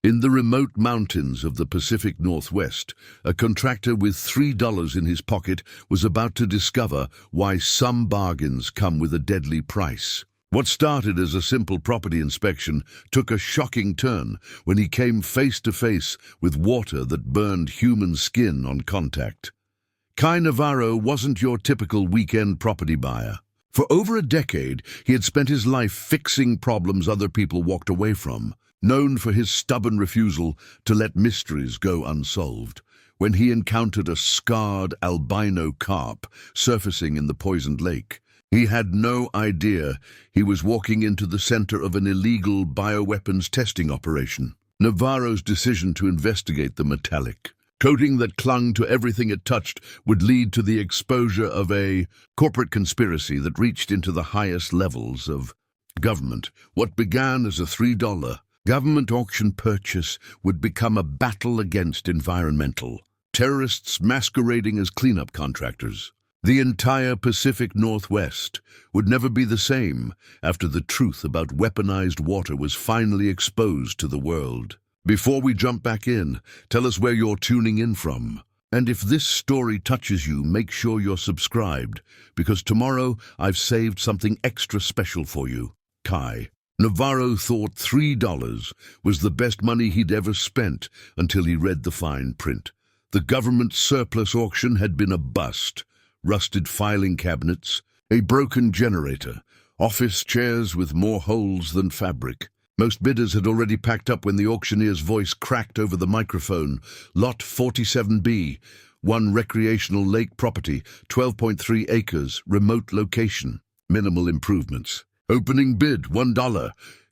In the remote mountains of the Pacific Northwest, a contractor with $3 in his pocket was about to discover why some bargains come with a deadly price. What started as a simple property inspection took a shocking turn when he came face to face with water that burned human skin on contact. Navarro wasn't your typical weekend property buyer. For over a decade, he had spent his life fixing problems other people walked away from. Known for his stubborn refusal to let mysteries go unsolved, when he encountered a scarred albino carp surfacing in the poisoned lake, he had no idea he was walking into the center of an illegal bioweapons testing operation. Navarro's decision to investigate the metallic coating that clung to everything it touched would lead to the exposure of a corporate conspiracy that reached into the highest levels of government. What began as a $3 government auction purchase would become a battle against environmental terrorists masquerading as cleanup contractors. The entire Pacific Northwest would never be the same after the truth about weaponized water was finally exposed to the world. Before we jump back in, tell us where you're tuning in from. And if this story touches you, make sure you're subscribed, because tomorrow I've saved something extra special for you. Navarro thought $3 was the best money he'd ever spent until he read the fine print. The government surplus auction had been a bust. Rusted filing cabinets, a broken generator, office chairs with more holes than fabric. Most bidders had already packed up when the auctioneer's voice cracked over the microphone. Lot 47B, one recreational lake property, 12.3 acres, remote location, minimal improvements. Opening bid, $1.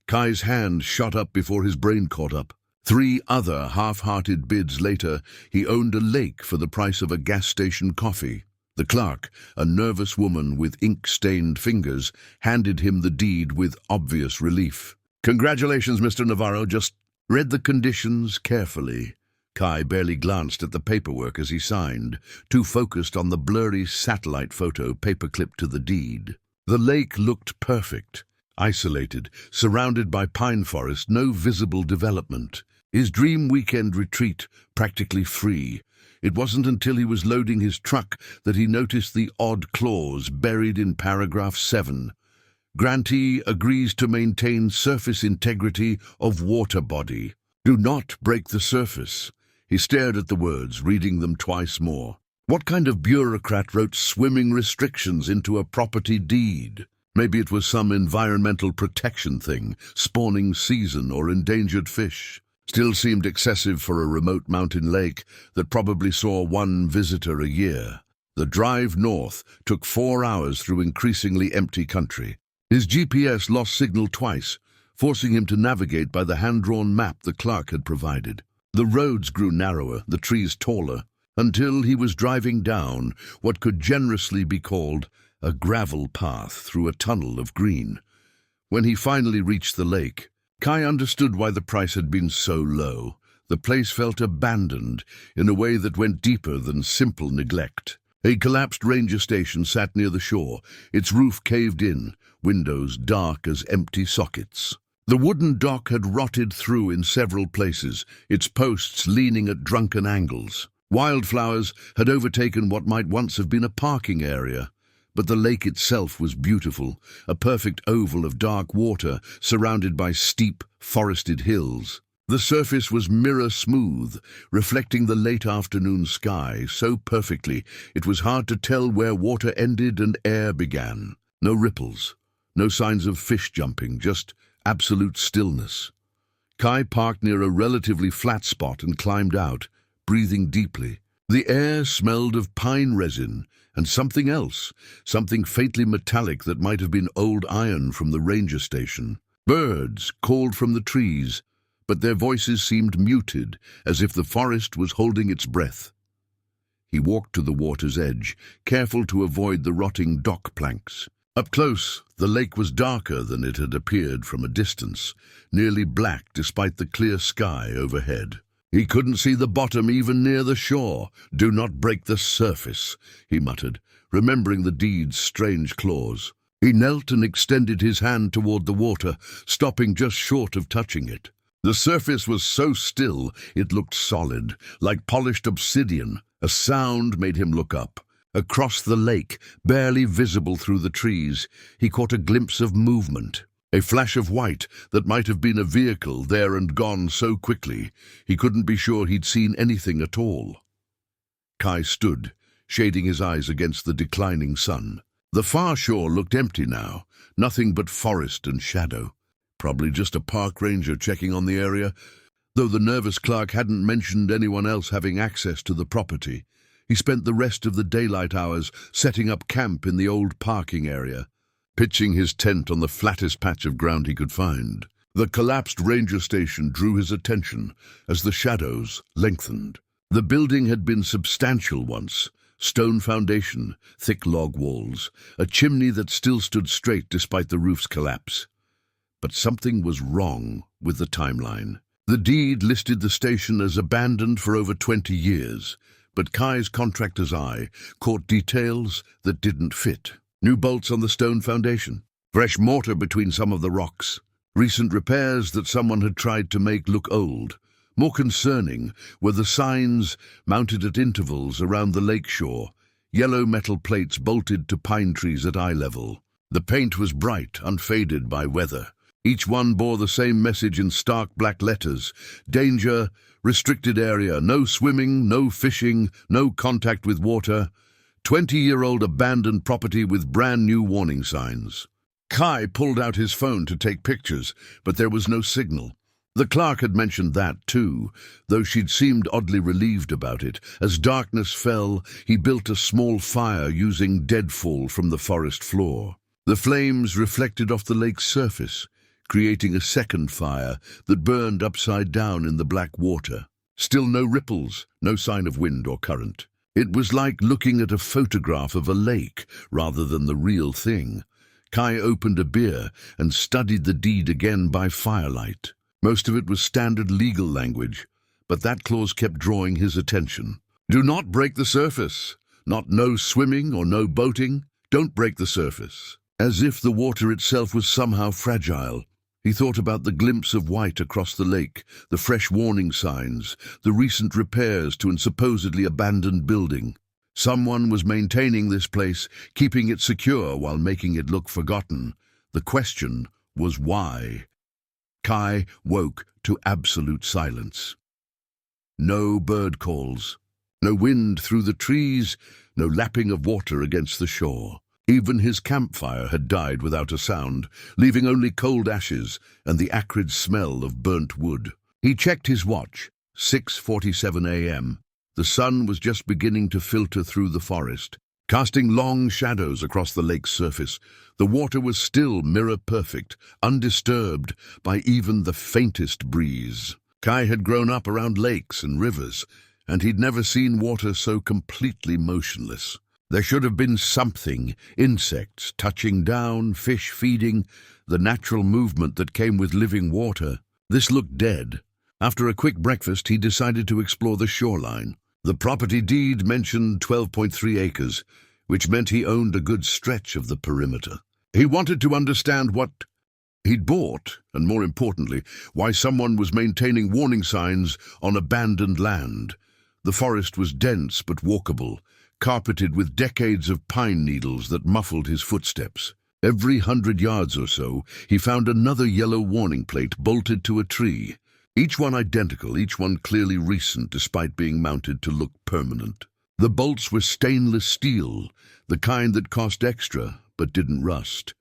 Kai's hand shot up before his brain caught up. 3 other half-hearted bids later, he owned a lake for the price of a gas station coffee. The clerk, a nervous woman with ink-stained fingers, handed him the deed with obvious relief. "Congratulations, Mr. Navarro. Just read the conditions carefully." Kai barely glanced at the paperwork as he signed, too focused on the blurry satellite photo paperclipped to the deed. The lake looked perfect, isolated, surrounded by pine forest, no visible development. His dream weekend retreat practically free. It wasn't until he was loading his truck that he noticed the odd clause buried in paragraph 7. Grantee agrees to maintain surface integrity of water body. Do not break the surface. He stared at the words, reading them twice more. What kind of bureaucrat wrote swimming restrictions into a property deed? Maybe it was some environmental protection thing, spawning season or endangered fish. Still seemed excessive for a remote mountain lake that probably saw one visitor a year. The drive north took 4 hours through increasingly empty country. His GPS lost signal twice, forcing him to navigate by the hand-drawn map the clerk had provided. The roads grew narrower, the trees taller, until he was driving down what could generously be called a gravel path through a tunnel of green. When he finally reached the lake, Kai understood why the price had been so low. The place felt abandoned in a way that went deeper than simple neglect. A collapsed ranger station sat near the shore, its roof caved in, windows dark as empty sockets. The wooden dock had rotted through in several places, its posts leaning at drunken angles. Wildflowers had overtaken what might once have been a parking area, but the lake itself was beautiful, a perfect oval of dark water surrounded by steep, forested hills. The surface was mirror-smooth, reflecting the late afternoon sky so perfectly it was hard to tell where water ended and air began. No ripples, no signs of fish jumping, just absolute stillness. Kai parked near a relatively flat spot and climbed out, breathing deeply. The air smelled of pine resin and something else, something faintly metallic that might have been old iron from the ranger station. Birds called from the trees, but their voices seemed muted, as if the forest was holding its breath. He walked to the water's edge, careful to avoid the rotting dock planks. Up close, the lake was darker than it had appeared from a distance, nearly black despite the clear sky overhead. He couldn't see the bottom even near the shore. "Do not break the surface," he muttered, remembering the deed's strange clause. He knelt and extended his hand toward the water, stopping just short of touching it. The surface was so still it looked solid, like polished obsidian. A sound made him look up. Across the lake, barely visible through the trees, he caught a glimpse of movement. A flash of white that might have been a vehicle, there and gone so quickly, he couldn't be sure he'd seen anything at all. Kai stood, shading his eyes against the declining sun. The far shore looked empty now, nothing but forest and shadow. Probably just a park ranger checking on the area, though the nervous clerk hadn't mentioned anyone else having access to the property. He spent the rest of the daylight hours setting up camp in the old parking area, pitching his tent on the flattest patch of ground he could find. The collapsed ranger station drew his attention as the shadows lengthened. The building had been substantial once. Stone foundation, thick log walls, a chimney that still stood straight despite the roof's collapse. But something was wrong with the timeline. The deed listed the station as abandoned for over 20 years, but Kai's contractor's eye caught details that didn't fit. New bolts on the stone foundation, fresh mortar between some of the rocks, recent repairs that someone had tried to make look old. More concerning were the signs mounted at intervals around the lake shore, yellow metal plates bolted to pine trees at eye level. The paint was bright, unfaded by weather. Each one bore the same message in stark black letters: danger, restricted area, no swimming, no fishing, no contact with water. 20-year-old abandoned property with brand new warning signs. Kai pulled out his phone to take pictures, but there was no signal. The clerk had mentioned that too, though she'd seemed oddly relieved about it. As darkness fell, he built a small fire using deadfall from the forest floor. The flames reflected off the lake's surface, creating a second fire that burned upside down in the black water. Still no ripples, no sign of wind or current. It was like looking at a photograph of a lake rather than the real thing. Kai opened a beer and studied the deed again by firelight. Most of it was standard legal language, but that clause kept drawing his attention. Do not break the surface. Not no swimming or no boating. Don't break the surface. As if the water itself was somehow fragile. He thought about the glimpse of white across the lake, the fresh warning signs, the recent repairs to a supposedly abandoned building. Someone was maintaining this place, keeping it secure while making it look forgotten. The question was why. Kai woke to absolute silence. No bird calls, no wind through the trees, no lapping of water against the shore. Even his campfire had died without a sound, leaving only cold ashes and the acrid smell of burnt wood. He checked his watch, 6:47 a.m. The sun was just beginning to filter through the forest, casting long shadows across the lake's surface. The water was still mirror-perfect, undisturbed by even the faintest breeze. Kai had grown up around lakes and rivers, and he'd never seen water so completely motionless. There should have been something, insects touching down, fish feeding, the natural movement that came with living water. This looked dead. After a quick breakfast, he decided to explore the shoreline. The property deed mentioned 12.3 acres, which meant he owned a good stretch of the perimeter. He wanted to understand what he'd bought, and more importantly, why someone was maintaining warning signs on abandoned land. The forest was dense but walkable, carpeted with decades of pine needles that muffled his footsteps. Every 100 yards or so, he found another yellow warning plate bolted to a tree. Each one identical, each one clearly recent despite being mounted to look permanent. The bolts were stainless steel, the kind that cost extra but didn't rust.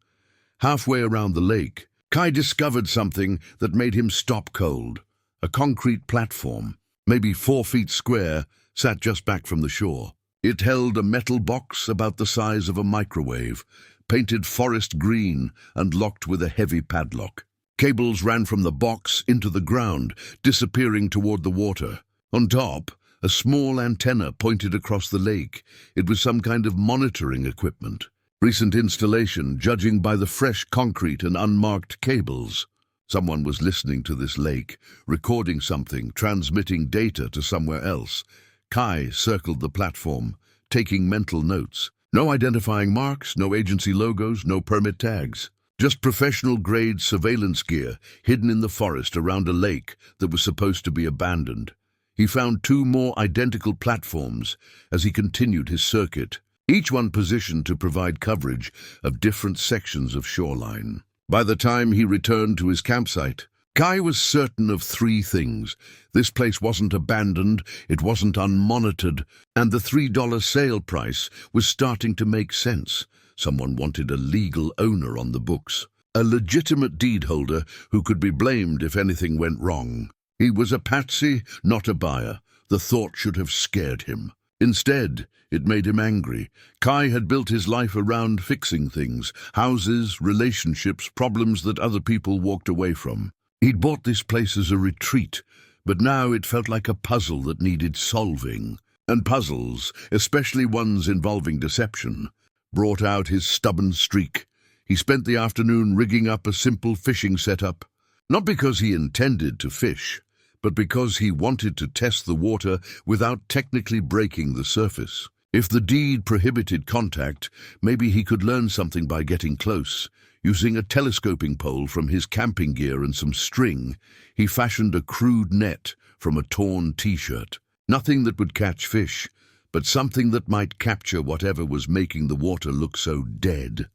Halfway around the lake, Kai discovered something that made him stop cold. A concrete platform, maybe 4 feet square, sat just back from the shore. It held a metal box about the size of a microwave, painted forest green and locked with a heavy padlock. Cables ran from the box into the ground, disappearing toward the water. On top, a small antenna pointed across the lake. It was some kind of monitoring equipment. Recent installation, judging by the fresh concrete and unmarked cables. Someone was listening to this lake, recording something, transmitting data to somewhere else. Kai circled the platform, taking mental notes. No identifying marks, no agency logos, no permit tags. Just professional-grade surveillance gear hidden in the forest around a lake that was supposed to be abandoned. He found two more identical platforms as he continued his circuit, each one positioned to provide coverage of different sections of shoreline. By the time he returned to his campsite, Kai was certain of three things. This place wasn't abandoned, it wasn't unmonitored, and the $3 sale price was starting to make sense. Someone wanted a legal owner on the books, a legitimate deed holder who could be blamed if anything went wrong. He was a patsy, not a buyer. The thought should have scared him. Instead, it made him angry. Kai had built his life around fixing things, houses, relationships, problems that other people walked away from. He'd bought this place as a retreat, but now it felt like a puzzle that needed solving. And puzzles, especially ones involving deception, brought out his stubborn streak. He spent the afternoon rigging up a simple fishing setup, not because he intended to fish, but because he wanted to test the water without technically breaking the surface. If the deed prohibited contact, maybe he could learn something by getting close. Using a telescoping pole from his camping gear and some string, he fashioned a crude net from a torn t-shirt. Nothing that would catch fish, but something that might capture whatever was making the water look so dead.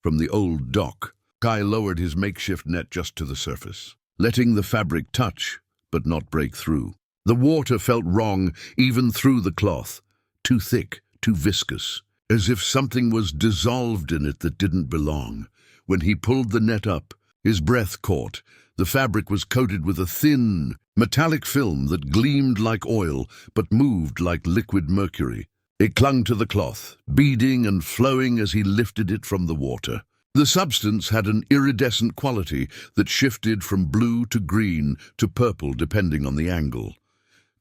From the old dock, Kai lowered his makeshift net just to the surface, letting the fabric touch, but not break through. The water felt wrong even through the cloth, too thick, too viscous, as if something was dissolved in it that didn't belong. When he pulled the net up, his breath caught. The fabric was coated with a thin, metallic film that gleamed like oil but moved like liquid mercury. It clung to the cloth, beading and flowing as he lifted it from the water. The substance had an iridescent quality that shifted from blue to green to purple depending on the angle.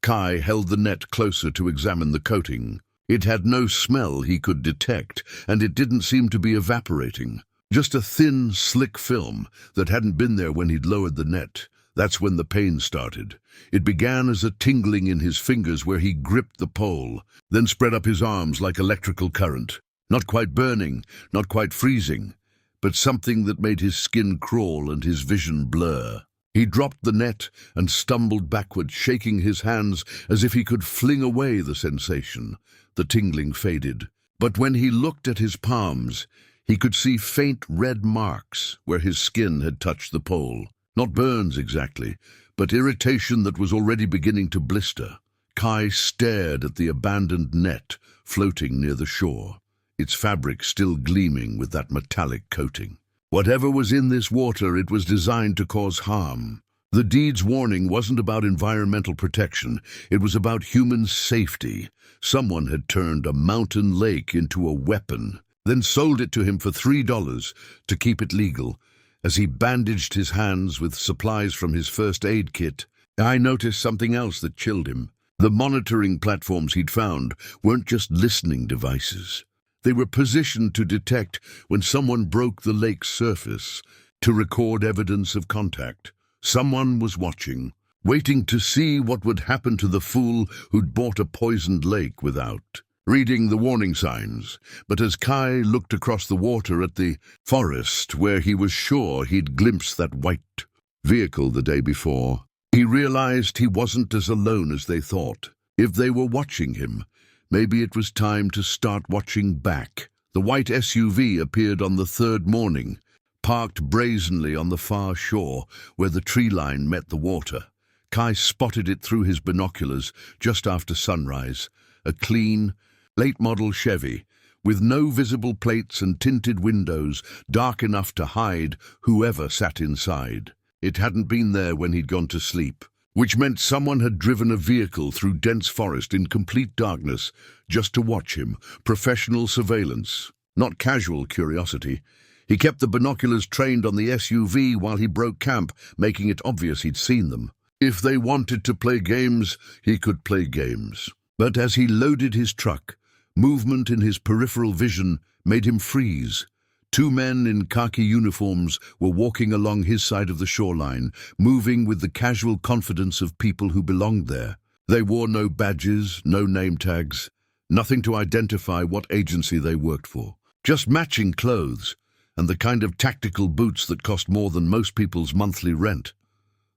Kai held the net closer to examine the coating. It had no smell he could detect, and it didn't seem to be evaporating. Just a thin, slick film that hadn't been there when he'd lowered the net. That's when the pain started. It began as a tingling in his fingers where he gripped the pole, then spread up his arms like electrical current. Not quite burning, not quite freezing, but something that made his skin crawl and his vision blur. He dropped the net and stumbled backward, shaking his hands as if he could fling away the sensation. The tingling faded, but when he looked at his palms, he could see faint red marks where his skin had touched the pole. Not burns exactly, but irritation that was already beginning to blister. Kai stared at the abandoned net floating near the shore, its fabric still gleaming with that metallic coating. Whatever was in this water, it was designed to cause harm. The deed's warning wasn't about environmental protection, it was about human safety. Someone had turned a mountain lake into a weapon, then sold it to him for $3 to keep it legal. As he bandaged his hands with supplies from his first aid kit, I noticed something else that chilled him. The monitoring platforms he'd found weren't just listening devices. They were positioned to detect when someone broke the lake's surface, to record evidence of contact. Someone was watching, waiting to see what would happen to the fool who'd bought a poisoned lake without reading the warning signs. But as Kai looked across the water at the forest where he was sure he'd glimpsed that white vehicle the day before, he realized he wasn't as alone as they thought. If they were watching him, maybe it was time to start watching back. The white SUV appeared on the third morning, parked brazenly on the far shore where the tree line met the water. Kai spotted it through his binoculars just after sunrise, a clean, late-model Chevy, with no visible plates and tinted windows dark enough to hide whoever sat inside. It hadn't been there when he'd gone to sleep, which meant someone had driven a vehicle through dense forest in complete darkness just to watch him. Professional surveillance, not casual curiosity. He kept the binoculars trained on the SUV while he broke camp, making it obvious he'd seen them. If they wanted to play games, he could play games. But as he loaded his truck, movement in his peripheral vision made him freeze. Two men in khaki uniforms were walking along his side of the shoreline, moving with the casual confidence of people who belonged there. They wore no badges, no name tags, nothing to identify what agency they worked for. Just matching clothes, and the kind of tactical boots that cost more than most people's monthly rent.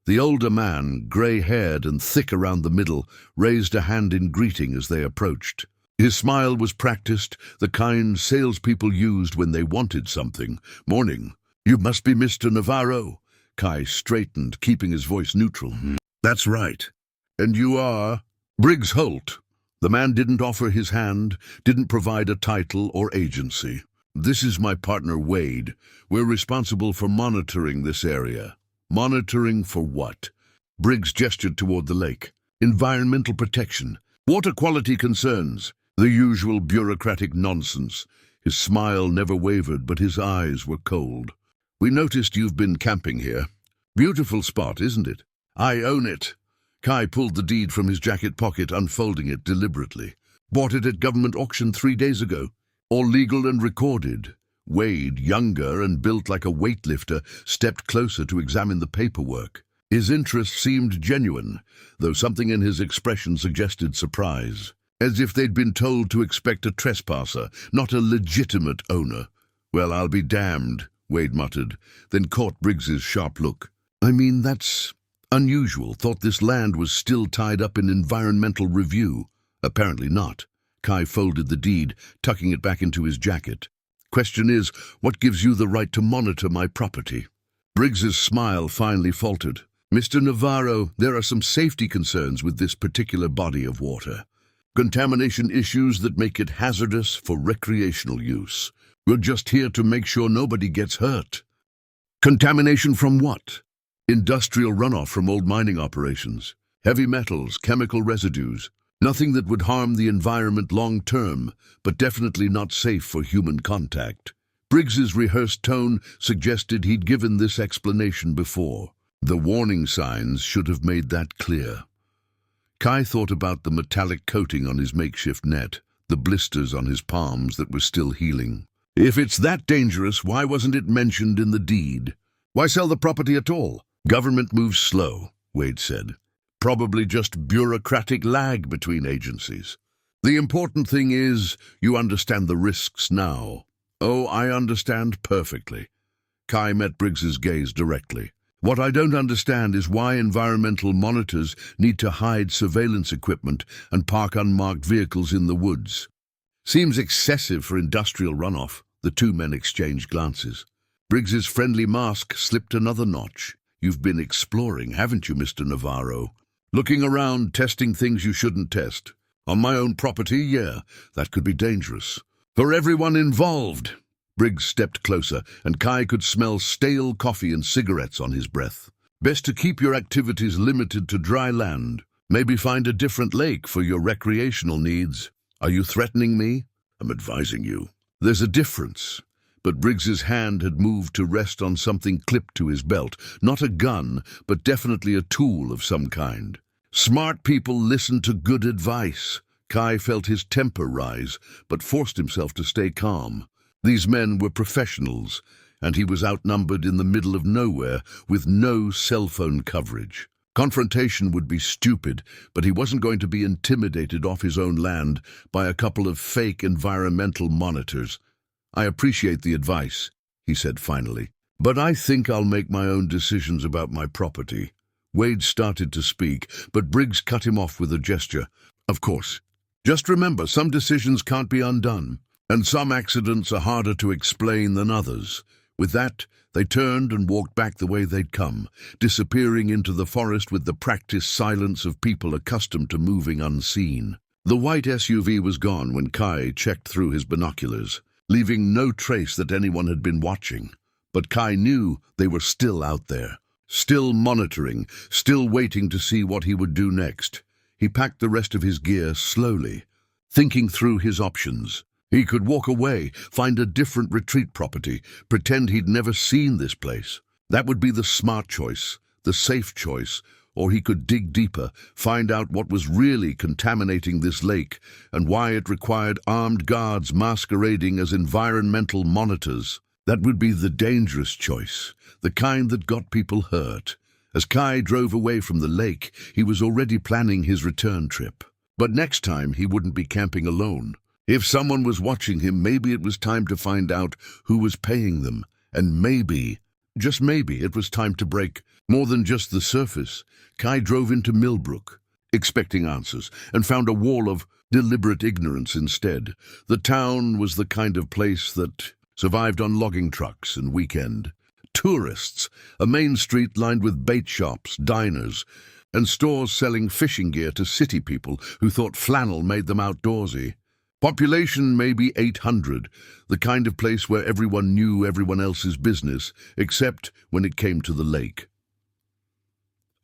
The older man, grey-haired and thick around the middle, raised a hand in greeting as they approached. His smile was practiced, the kind salespeople used when they wanted something. "Morning. You must be Mr. Navarro." Kai straightened, keeping his voice neutral. "That's right. And you are?" "Briggs Holt." The man didn't offer his hand, didn't provide a title or agency. "This is my partner Wade. We're responsible for monitoring this area." "Monitoring for what?" Briggs gestured toward the lake. "Environmental protection. Water quality concerns. The usual bureaucratic nonsense." His smile never wavered, but his eyes were cold. "We noticed you've been camping here. Beautiful spot, isn't it?" "I own it." Kai pulled the deed from his jacket pocket, unfolding it deliberately. "Bought it at government auction 3 days ago. All legal and recorded." Wade, younger and built like a weightlifter, stepped closer to examine the paperwork. His interest seemed genuine, though something in his expression suggested surprise, as if they'd been told to expect a trespasser, not a legitimate owner. "Well, I'll be damned," Wade muttered, then caught Briggs's sharp look. "I mean, that's unusual. Thought this land was still tied up in environmental review." "Apparently not." Kai folded the deed, tucking it back into his jacket. "Question is, what gives you the right to monitor my property?" Briggs's smile finally faltered. "Mr. Navarro, there are some safety concerns with this particular body of water. Contamination issues that make it hazardous for recreational use. We're just here to make sure nobody gets hurt." "Contamination from what?" "Industrial runoff from old mining operations. Heavy metals, chemical residues. Nothing that would harm the environment long term, but definitely not safe for human contact." Briggs's rehearsed tone suggested he'd given this explanation before. The warning signs should have made that clear. Kai thought about the metallic coating on his makeshift net, the blisters on his palms that were still healing. If it's that dangerous, why wasn't it mentioned in the deed? Why sell the property at all? Government moves slow, Wade said. Probably just bureaucratic lag between agencies. The important thing is you understand the risks now. Oh, I understand perfectly. Kai met Briggs's gaze directly. What I don't understand is why environmental monitors need to hide surveillance equipment and park unmarked vehicles in the woods. Seems excessive for industrial runoff. The two men exchanged glances. Briggs's friendly mask slipped another notch. You've been exploring, haven't you, Mr. Navarro? Looking around, testing things you shouldn't test. On my own property, yeah, that could be dangerous. For everyone involved. Briggs stepped closer, and Kai could smell stale coffee and cigarettes on his breath. Best to keep your activities limited to dry land. Maybe find a different lake for your recreational needs. Are you threatening me? I'm advising you. There's a difference. But Briggs's hand had moved to rest on something clipped to his belt. Not a gun, but definitely a tool of some kind. Smart people listen to good advice. Kai felt his temper rise, but forced himself to stay calm. These men were professionals, and he was outnumbered in the middle of nowhere with no cell phone coverage. Confrontation would be stupid, but he wasn't going to be intimidated off his own land by a couple of fake environmental monitors. I appreciate the advice, he said finally, but I think I'll make my own decisions about my property. Wade started to speak, but Briggs cut him off with a gesture. Of course. Just remember, some decisions can't be undone. And some accidents are harder to explain than others. With that, they turned and walked back the way they'd come, disappearing into the forest with the practiced silence of people accustomed to moving unseen. The white SUV was gone when Kai checked through his binoculars, leaving no trace that anyone had been watching. But Kai knew they were still out there, still monitoring, still waiting to see what he would do next. He packed the rest of his gear slowly, thinking through his options. He could walk away, find a different retreat property, pretend he'd never seen this place. That would be the smart choice, the safe choice, or he could dig deeper, find out what was really contaminating this lake and why it required armed guards masquerading as environmental monitors. That would be the dangerous choice, the kind that got people hurt. As Kai drove away from the lake, he was already planning his return trip. But next time he wouldn't be camping alone. If someone was watching him, maybe it was time to find out who was paying them. And maybe, just maybe, it was time to break more than just the surface. Kai drove into Millbrook, expecting answers, and found a wall of deliberate ignorance instead. The town was the kind of place that survived on logging trucks and weekend tourists, a main street lined with bait shops, diners, and stores selling fishing gear to city people who thought flannel made them outdoorsy. Population maybe 800, the kind of place where everyone knew everyone else's business, except when it came to the lake.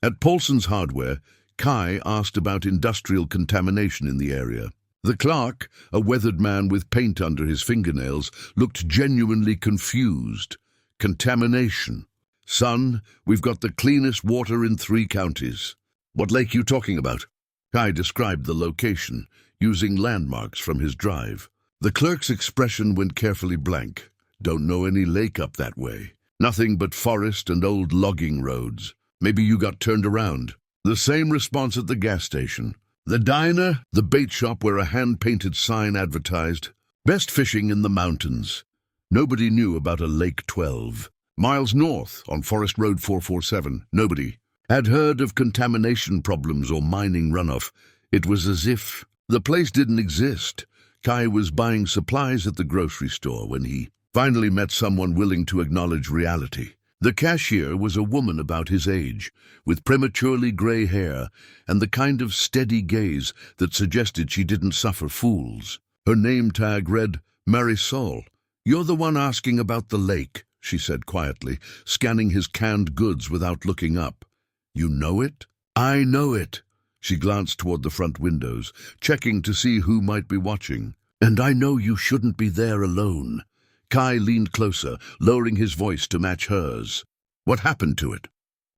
At Paulson's Hardware, Kai asked about industrial contamination in the area. The clerk, a weathered man with paint under his fingernails, looked genuinely confused. Contamination. Son, we've got the cleanest water in 3 counties. What lake you talking about? Kai described the location, using landmarks from his drive. The clerk's expression went carefully blank. Don't know any lake up that way. Nothing but forest and old logging roads. Maybe you got turned around. The same response at the gas station. The diner, the bait shop where a hand-painted sign advertised, best fishing in the mountains. Nobody knew about a Lake 12. Miles north, on Forest Road 447, nobody had heard of contamination problems or mining runoff. It was as if the place didn't exist. Kai was buying supplies at the grocery store when he finally met someone willing to acknowledge reality. The cashier was a woman about his age, with prematurely gray hair and the kind of steady gaze that suggested she didn't suffer fools. Her name tag read, Marisol. You're the one asking about the lake, she said quietly, scanning his canned goods without looking up. You know it? I know it. She glanced toward the front windows, checking to see who might be watching. And I know you shouldn't be there alone. Kai leaned closer, lowering his voice to match hers. What happened to it?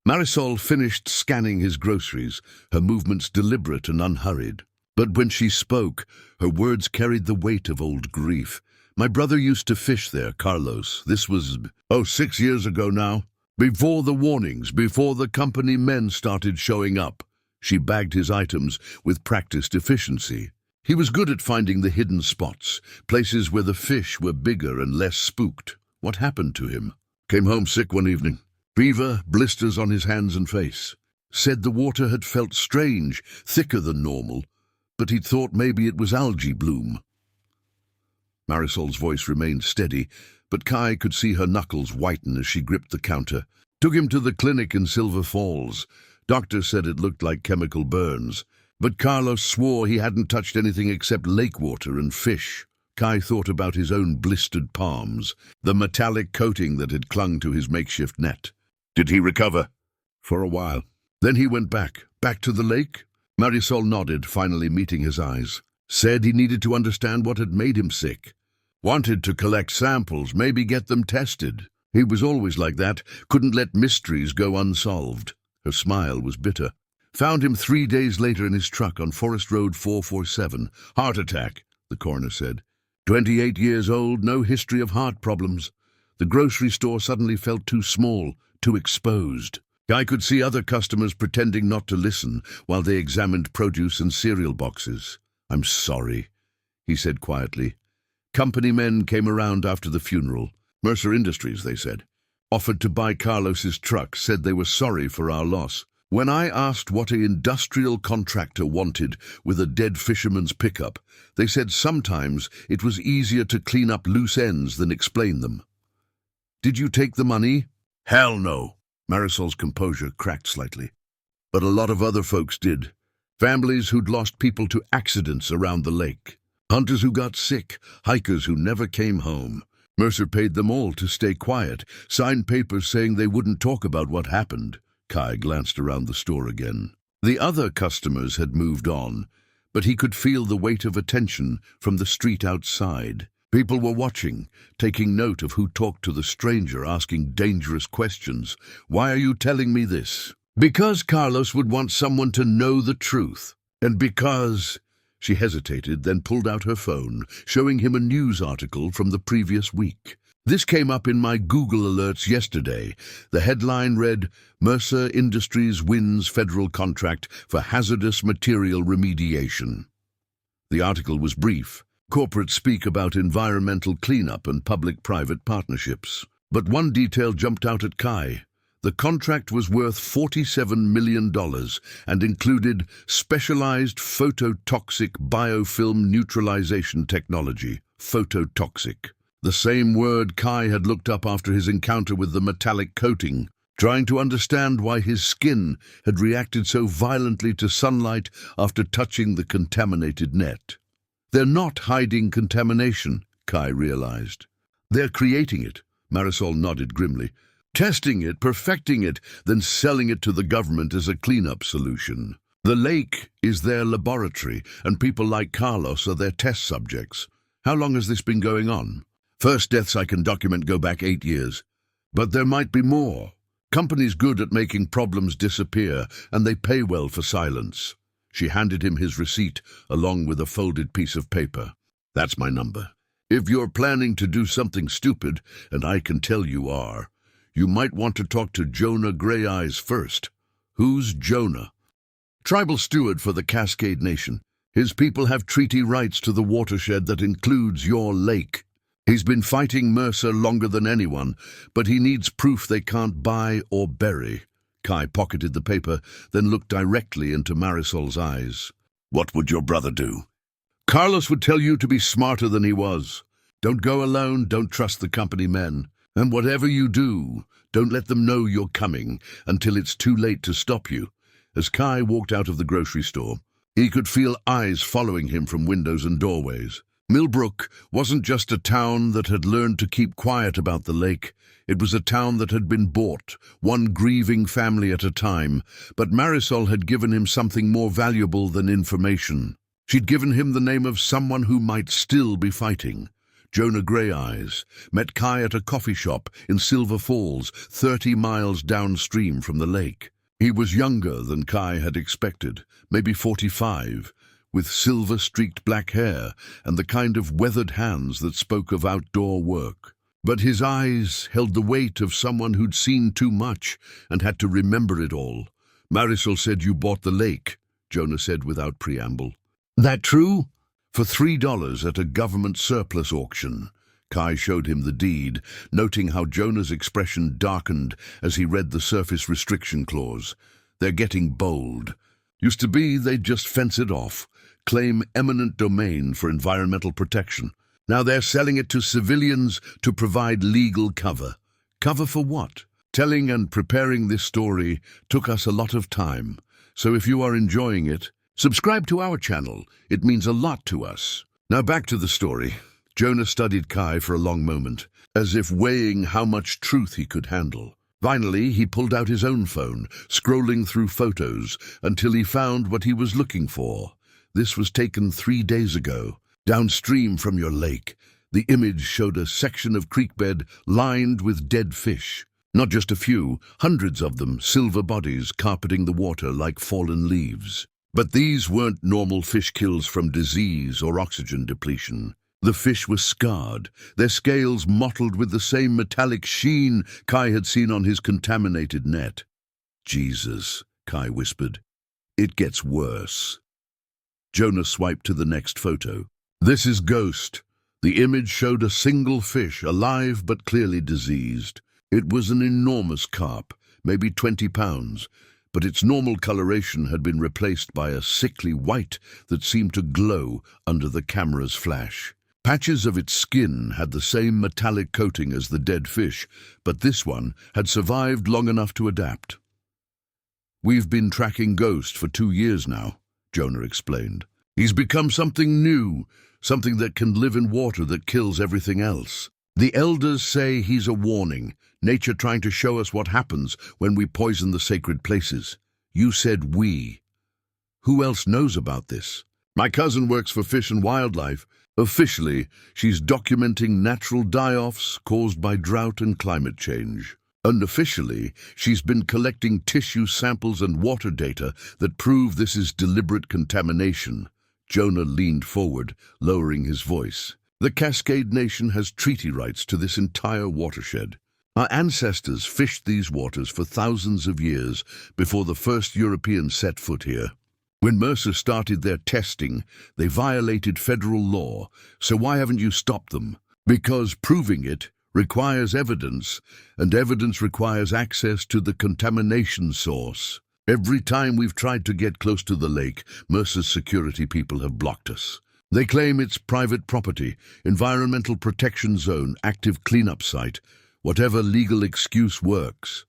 Marisol finished scanning his groceries, her movements deliberate and unhurried. But when she spoke, her words carried the weight of old grief. My brother used to fish there, Carlos. This was, 6 years ago now. Before the warnings, before the company men started showing up. She bagged his items with practiced efficiency. He was good at finding the hidden spots, places where the fish were bigger and less spooked. What happened to him? Came home sick one evening. Fever, blisters on his hands and face. Said the water had felt strange, thicker than normal, but he'd thought maybe it was algae bloom. Marisol's voice remained steady, but Kai could see her knuckles whiten as she gripped the counter. Took him to the clinic in Silver Falls. Doctor said it looked like chemical burns, but Carlos swore he hadn't touched anything except lake water and fish. Kai thought about his own blistered palms, the metallic coating that had clung to his makeshift net. Did he recover? For a while. Then he went back to the lake? Marisol nodded, finally meeting his eyes. Said he needed to understand what had made him sick. Wanted to collect samples, maybe get them tested. He was always like that, couldn't let mysteries go unsolved. Her smile was bitter. Found him 3 days later in his truck on Forest Road 447. Heart attack, the coroner said. 28 years old, no history of heart problems. The grocery store suddenly felt too small, too exposed. I could see other customers pretending not to listen while they examined produce and cereal boxes. I'm sorry, he said quietly. Company men came around after the funeral. Mercer Industries, they said. Offered to buy Carlos's truck, said they were sorry for our loss. When I asked what an industrial contractor wanted with a dead fisherman's pickup, they said sometimes it was easier to clean up loose ends than explain them. Did you take the money? Hell no. Marisol's composure cracked slightly. But a lot of other folks did. Families who'd lost people to accidents around the lake. Hunters who got sick, hikers who never came home. Mercer paid them all to stay quiet, signed papers saying they wouldn't talk about what happened. Kai glanced around the store again. The other customers had moved on, but he could feel the weight of attention from the street outside. People were watching, taking note of who talked to the stranger, asking dangerous questions. Why are you telling me this? Because Carlos would want someone to know the truth. And because... She hesitated, then pulled out her phone, showing him a news article from the previous week. This came up in my Google alerts yesterday. The headline read, Mercer Industries wins federal contract for hazardous material remediation. The article was brief, Corporates speak about environmental cleanup and public-private partnerships. But one detail jumped out at Kai. The contract was worth $47 million and included specialized phototoxic biofilm neutralization technology, phototoxic. The same word Kai had looked up after his encounter with the metallic coating, trying to understand why his skin had reacted so violently to sunlight after touching the contaminated net. They're not hiding contamination, Kai realized. They're creating it, Marisol nodded grimly. Testing it, perfecting it, then selling it to the government as a cleanup solution. The lake is their laboratory, and people like Carlos are their test subjects. How long has this been going on? First deaths I can document go back 8 years. But there might be more. Companies good at making problems disappear, and they pay well for silence. She handed him his receipt, along with a folded piece of paper. That's my number. If you're planning to do something stupid, and I can tell you are, you might want to talk to Jonah Grey Eyes first. Who's Jonah? Tribal steward for the Cascade Nation. His people have treaty rights to the watershed that includes your lake. He's been fighting Mercer longer than anyone, but he needs proof they can't buy or bury. Kai pocketed the paper, then looked directly into Marisol's eyes. What would your brother do? Carlos would tell you to be smarter than he was. Don't go alone, don't trust the company men. And whatever you do, don't let them know you're coming until it's too late to stop you. As Kai walked out of the grocery store, he could feel eyes following him from windows and doorways. Millbrook wasn't just a town that had learned to keep quiet about the lake. It was a town that had been bought, one grieving family at a time, but Marisol had given him something more valuable than information. She'd given him the name of someone who might still be fighting. Jonah Grey Eyes met Kai at a coffee shop in Silver Falls, 30 miles downstream from the lake. He was younger than Kai had expected, maybe 45, with silver-streaked black hair and the kind of weathered hands that spoke of outdoor work. But his eyes held the weight of someone who'd seen too much and had to remember it all. Marisol said you bought the lake, Jonah said without preamble. That true? For $3 at a government surplus auction. Kai showed him the deed, noting how Jonah's expression darkened as he read the surface restriction clause. They're getting bold. Used to be they'd just fence it off, claim eminent domain for environmental protection. Now they're selling it to civilians to provide legal cover. Cover for what? Telling and preparing this story took us a lot of time, so if you are enjoying it, subscribe to our channel. It means a lot to us. Now back to the story. Jonah studied Kai for a long moment, as if weighing how much truth he could handle. Finally, he pulled out his own phone, scrolling through photos until he found what he was looking for. This was taken 3 days ago. Downstream from your lake, the image showed a section of creekbed lined with dead fish. Not just a few, hundreds of them, silver bodies carpeting the water like fallen leaves. But these weren't normal fish kills from disease or oxygen depletion. The fish were scarred, their scales mottled with the same metallic sheen Kai had seen on his contaminated net. Jesus, Kai whispered. It gets worse. Jonah swiped to the next photo. This is Ghost. The image showed a single fish, alive but clearly diseased. It was an enormous carp, maybe 20 pounds, but its normal coloration had been replaced by a sickly white that seemed to glow under the camera's flash. Patches of its skin had the same metallic coating as the dead fish, but this one had survived long enough to adapt. We've been tracking Ghost for 2 years now, Jonah explained. He's become something new, something that can live in water that kills everything else. The elders say he's a warning, nature trying to show us what happens when we poison the sacred places. You said we. Who else knows about this? My cousin works for Fish and Wildlife. Officially, she's documenting natural die-offs caused by drought and climate change. Unofficially, she's been collecting tissue samples and water data that prove this is deliberate contamination. Jonah leaned forward, lowering his voice. The Cascade Nation has treaty rights to this entire watershed. Our ancestors fished these waters for thousands of years before the first Europeans set foot here. When Mercer started their testing, they violated federal law, so why haven't you stopped them? Because proving it requires evidence, and evidence requires access to the contamination source. Every time we've tried to get close to the lake, Mercer's security people have blocked us. They claim it's private property, environmental protection zone, active cleanup site, whatever legal excuse works.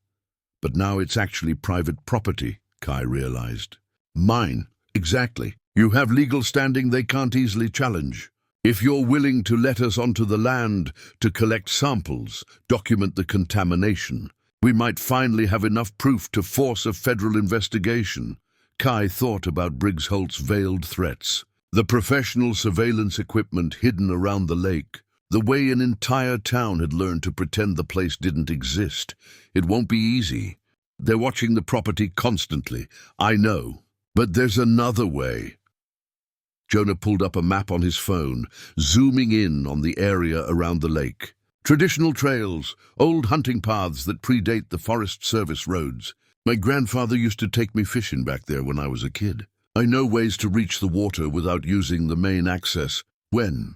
But now it's actually private property, Kai realized. Mine, exactly. You have legal standing they can't easily challenge. If you're willing to let us onto the land to collect samples, document the contamination, we might finally have enough proof to force a federal investigation. Kai thought about Briggs Holt's veiled threats. The professional surveillance equipment hidden around the lake. The way an entire town had learned to pretend the place didn't exist. It won't be easy. They're watching the property constantly. I know. But there's another way. Jonah pulled up a map on his phone, zooming in on the area around the lake. Traditional trails, old hunting paths that predate the Forest Service roads. My grandfather used to take me fishing back there when I was a kid. I know ways to reach the water without using the main access. When?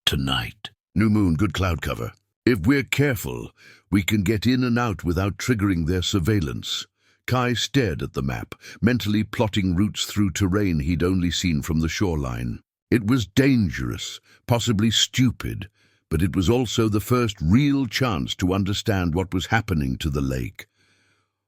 Tonight. New moon, good cloud cover. If we're careful, we can get in and out without triggering their surveillance. Kai stared at the map, mentally plotting routes through terrain he'd only seen from the shoreline. It was dangerous, possibly stupid, but it was also the first real chance to understand what was happening to the lake.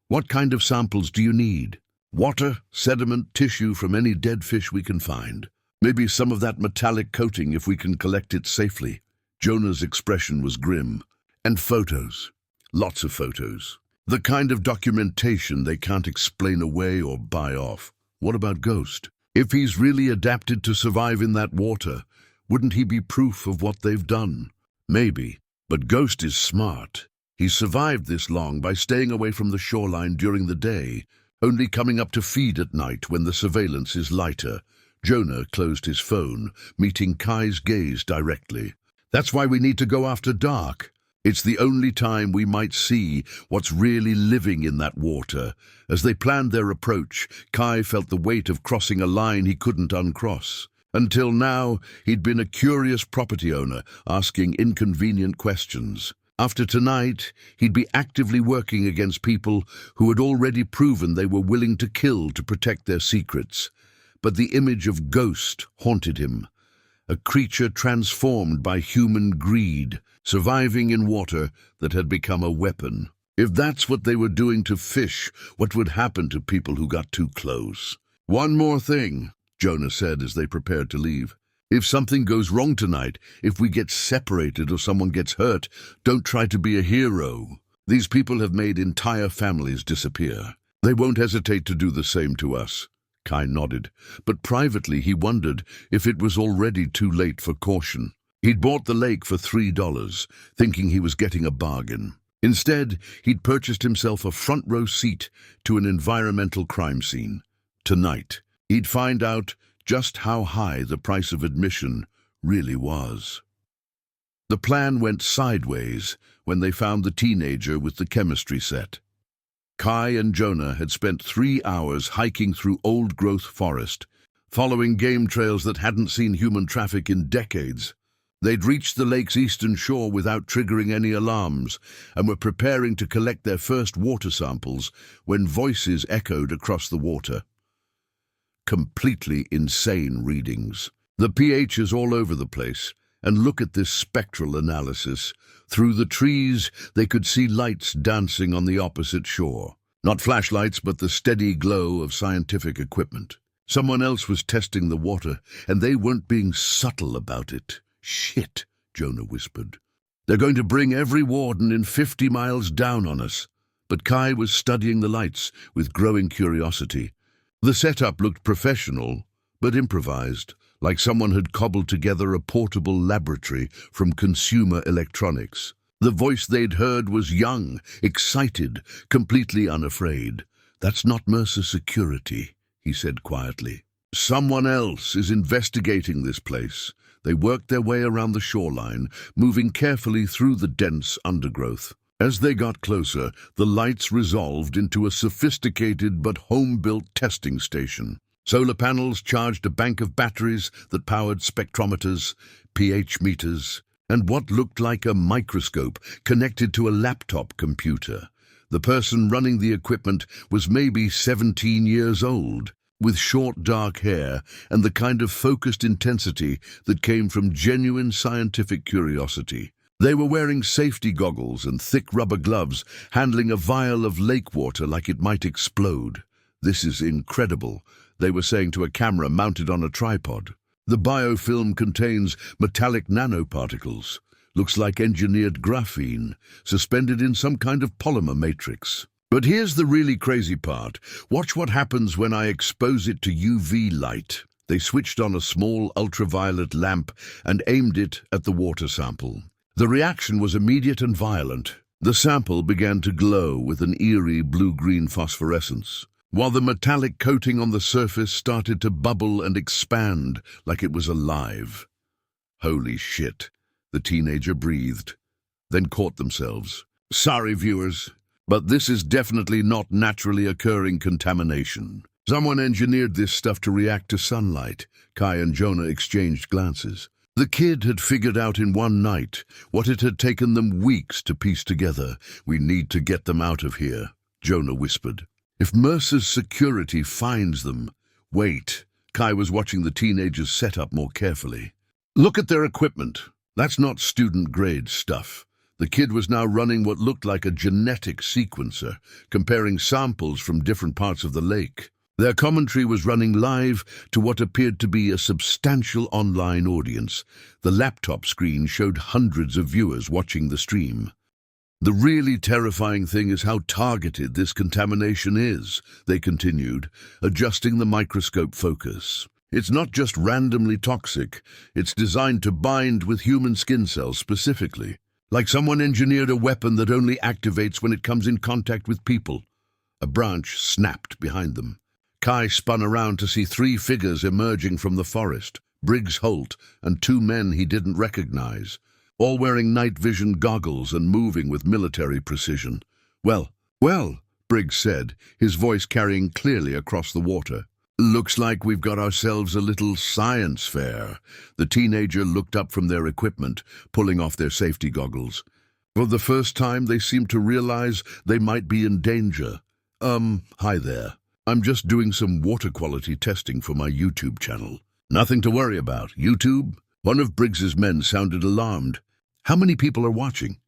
What kind of samples do you need? Water, sediment, tissue from any dead fish we can find. Maybe some of that metallic coating if we can collect it safely. Jonah's expression was grim. And photos. Lots of photos. The kind of documentation they can't explain away or buy off. What about Ghost? If he's really adapted to survive in that water, wouldn't he be proof of what they've done? Maybe. But Ghost is smart. He's survived this long by staying away from the shoreline during the day, only coming up to feed at night when the surveillance is lighter. Jonah closed his phone, meeting Kai's gaze directly. That's why we need to go after dark. It's the only time we might see what's really living in that water. As they planned their approach, Kai felt the weight of crossing a line he couldn't uncross. Until now, he'd been a curious property owner, asking inconvenient questions. After tonight, he'd be actively working against people who had already proven they were willing to kill to protect their secrets. But the image of Ghost haunted him, a creature transformed by human greed, surviving in water that had become a weapon. If that's what they were doing to fish, what would happen to people who got too close? One more thing, Jonah said as they prepared to leave. If something goes wrong tonight, if we get separated or someone gets hurt, don't try to be a hero. These people have made entire families disappear. They won't hesitate to do the same to us. Kai nodded, but privately he wondered if it was already too late for caution. He'd bought the lake for $3, thinking he was getting a bargain. Instead, he'd purchased himself a front-row seat to an environmental crime scene. Tonight, he'd find out just how high the price of admission really was. The plan went sideways when they found the teenager with the chemistry set. Kai and Jonah had spent 3 hours hiking through old-growth forest, following game trails that hadn't seen human traffic in decades. They'd reached the lake's eastern shore without triggering any alarms and were preparing to collect their first water samples when voices echoed across the water. Completely insane readings. The pH is all over the place, and look at this spectral analysis. Through the trees, they could see lights dancing on the opposite shore. Not flashlights, but the steady glow of scientific equipment. Someone else was testing the water, and they weren't being subtle about it. Shit, Jonah whispered. They're going to bring every warden in 50 miles down on us. But Kai was studying the lights with growing curiosity. The setup looked professional, but improvised, like someone had cobbled together a portable laboratory from consumer electronics. The voice they'd heard was young, excited, completely unafraid. That's not Mercer Security, he said quietly. Someone else is investigating this place. They worked their way around the shoreline, moving carefully through the dense undergrowth. As they got closer, the lights resolved into a sophisticated but home-built testing station. Solar panels charged a bank of batteries that powered spectrometers, pH meters, and what looked like a microscope connected to a laptop computer. The person running the equipment was maybe 17 years old, with short dark hair and the kind of focused intensity that came from genuine scientific curiosity. They were wearing safety goggles and thick rubber gloves, handling a vial of lake water like it might explode. "This is incredible," they were saying to a camera mounted on a tripod. "The biofilm contains metallic nanoparticles. Looks like engineered graphene, suspended in some kind of polymer matrix. But here's the really crazy part. Watch what happens when I expose it to UV light." They switched on a small ultraviolet lamp and aimed it at the water sample. The reaction was immediate and violent. The sample began to glow with an eerie blue-green phosphorescence, while the metallic coating on the surface started to bubble and expand like it was alive. "Holy shit," the teenager breathed, then caught themselves. "Sorry, viewers, but this is definitely not naturally occurring contamination. Someone engineered this stuff to react to sunlight." Kai and Jonah exchanged glances. The kid had figured out in one night what it had taken them weeks to piece together. "We need to get them out of here," Jonah whispered. "If Mercer's security finds them..." "Wait." Kai was watching the teenagers set up more carefully. "Look at their equipment. That's not student-grade stuff." The kid was now running what looked like a genetic sequencer, comparing samples from different parts of the lake. Their commentary was running live to what appeared to be a substantial online audience. The laptop screen showed hundreds of viewers watching the stream. "The really terrifying thing is how targeted this contamination is," they continued, adjusting the microscope focus. "It's not just randomly toxic, it's designed to bind with human skin cells specifically. Like someone engineered a weapon that only activates when it comes in contact with people." A branch snapped behind them. Kai spun around to see 3 figures emerging from the forest, Briggs Holt and 2 men he didn't recognize, all wearing night vision goggles and moving with military precision. Well, Briggs said, his voice carrying clearly across the water. "Looks like we've got ourselves a little science fair." The teenager looked up from their equipment, pulling off their safety goggles. For the first time, they seemed to realize they might be in danger. Hi there. I'm just doing some water quality testing for my YouTube channel." "Nothing to worry about. YouTube?" One of Briggs's men sounded alarmed. "How many people are watching?"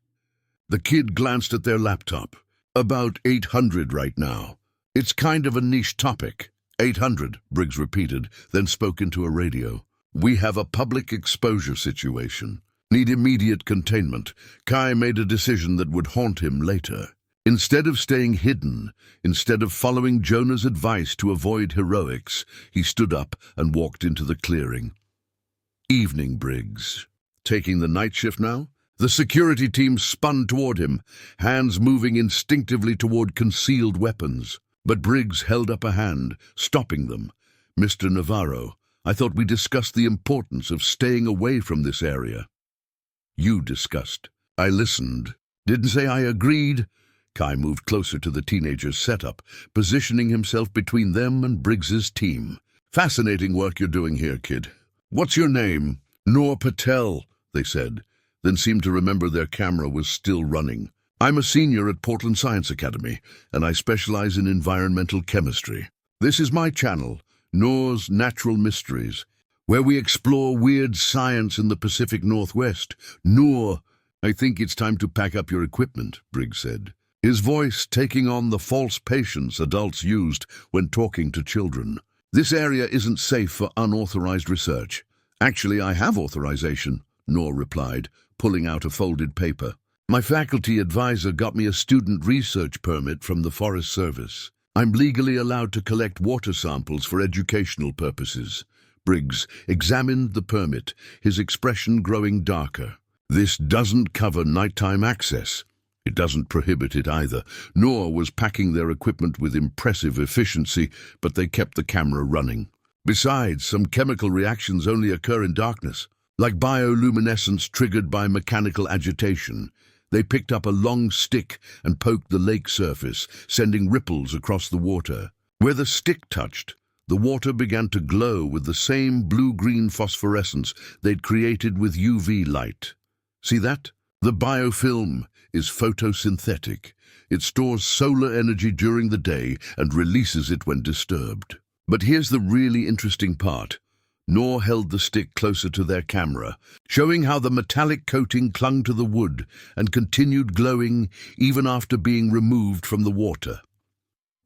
The kid glanced at their laptop. "About 800 right now. It's kind of a niche topic." 800, Briggs repeated, then spoke into a radio. "We have a public exposure situation. Need immediate containment." Kai made a decision that would haunt him later. Instead of staying hidden, instead of following Jonah's advice to avoid heroics, he stood up and walked into the clearing. "Evening, Briggs. Taking the night shift now?" The security team spun toward him, hands moving instinctively toward concealed weapons. But Briggs held up a hand, stopping them. "Mr. Navarro, I thought we discussed the importance of staying away from this area." "You discussed." "I listened. Didn't say I agreed." Kai moved closer to the teenager's setup, positioning himself between them and Briggs's team. "Fascinating work you're doing here, kid. What's your name?" "Noor Patel," they said, then seemed to remember their camera was still running. "I'm a senior at Portland Science Academy, and I specialize in environmental chemistry. This is my channel, Noor's Natural Mysteries, where we explore weird science in the Pacific Northwest." "Noor, I think it's time to pack up your equipment," Briggs said, his voice taking on the false patience adults used when talking to children. "This area isn't safe for unauthorized research." "Actually, I have authorization," Noor replied, pulling out a folded paper. "My faculty advisor got me a student research permit from the Forest Service. I'm legally allowed to collect water samples for educational purposes." Briggs examined the permit, his expression growing darker. "This doesn't cover nighttime access." "It doesn't prohibit it either." Noor was packing their equipment with impressive efficiency, but they kept the camera running. "Besides, some chemical reactions only occur in darkness, like bioluminescence triggered by mechanical agitation." They picked up a long stick and poked the lake surface, sending ripples across the water. Where the stick touched, The water began to glow with the same blue-green phosphorescence they'd created with UV light. See that? The biofilm is photosynthetic. It stores solar energy during the day and releases it when disturbed. But here's the really interesting part. Nor held the stick closer to their camera, showing how the metallic coating clung to the wood and continued glowing even after being removed from the water.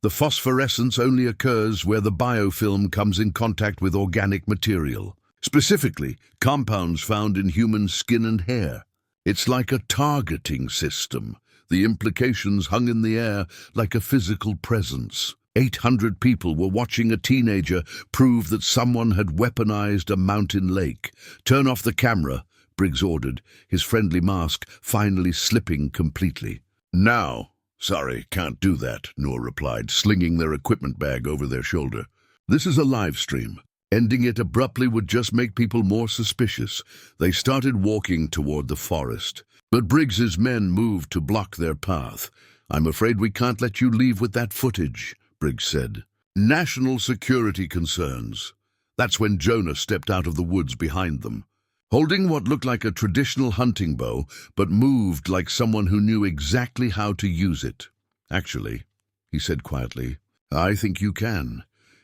The phosphorescence only occurs where the biofilm comes in contact with organic material, specifically compounds found in human skin and hair. It's like a targeting system. The implications hung in the air like a physical presence. 800 people were watching a teenager prove that someone had weaponized a mountain lake. "Turn off the camera," Briggs ordered, his friendly mask finally slipping completely. "Now." "Sorry, can't do that," Noor replied, slinging their equipment bag over their shoulder. "This is a live stream. Ending it abruptly would just make people more suspicious." They started walking toward the forest, but Briggs's men moved to block their path. "I'm afraid we can't let you leave with that footage," Briggs said. "National security concerns." That's when Jonah stepped out of the woods behind them, holding what looked like a traditional hunting bow, but moved like someone who knew exactly how to use it. "Actually," he said quietly, "I think you can."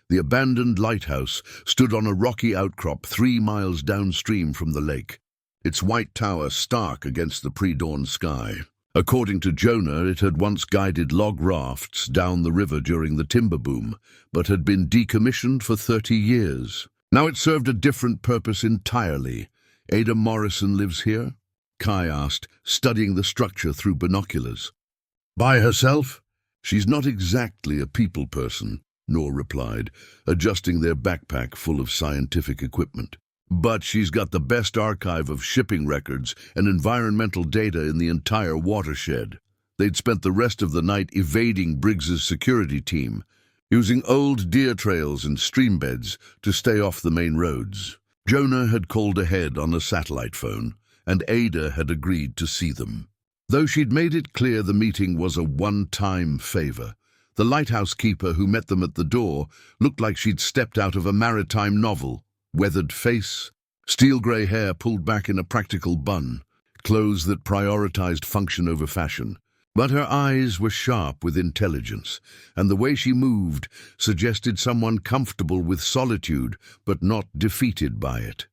The abandoned lighthouse stood on a rocky outcrop 3 miles downstream from the lake, its white tower stark against the pre-dawn sky. According to Jonah, it had once guided log rafts down the river during the timber boom, but had been decommissioned for 30 years. Now it served a different purpose entirely. "Ada Morrison lives here?" Kai asked, studying the structure through binoculars. "By herself?" "She's not exactly a people person," Noor replied, adjusting their backpack full of scientific equipment. "But she's got the best archive of shipping records and environmental data in the entire watershed." They'd spent the rest of the night evading Briggs's security team, using old deer trails and stream beds to stay off the main roads. Jonah had called ahead on a satellite phone, and Ada had agreed to see them. Though she'd made it clear the meeting was a one-time favor, the lighthouse keeper who met them at the door looked like she'd stepped out of a maritime novel. Weathered face, steel-grey hair pulled back in a practical bun, clothes that prioritized function over fashion. But her eyes were sharp with intelligence, and the way she moved suggested someone comfortable with solitude, but not defeated by it.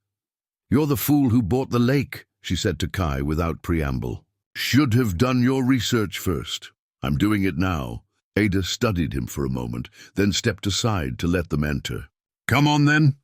"You're the fool who bought the lake," she said to Kai without preamble. "Should have done your research first." "I'm doing it now." Ada studied him for a moment, then stepped aside to let them enter. "Come on, then.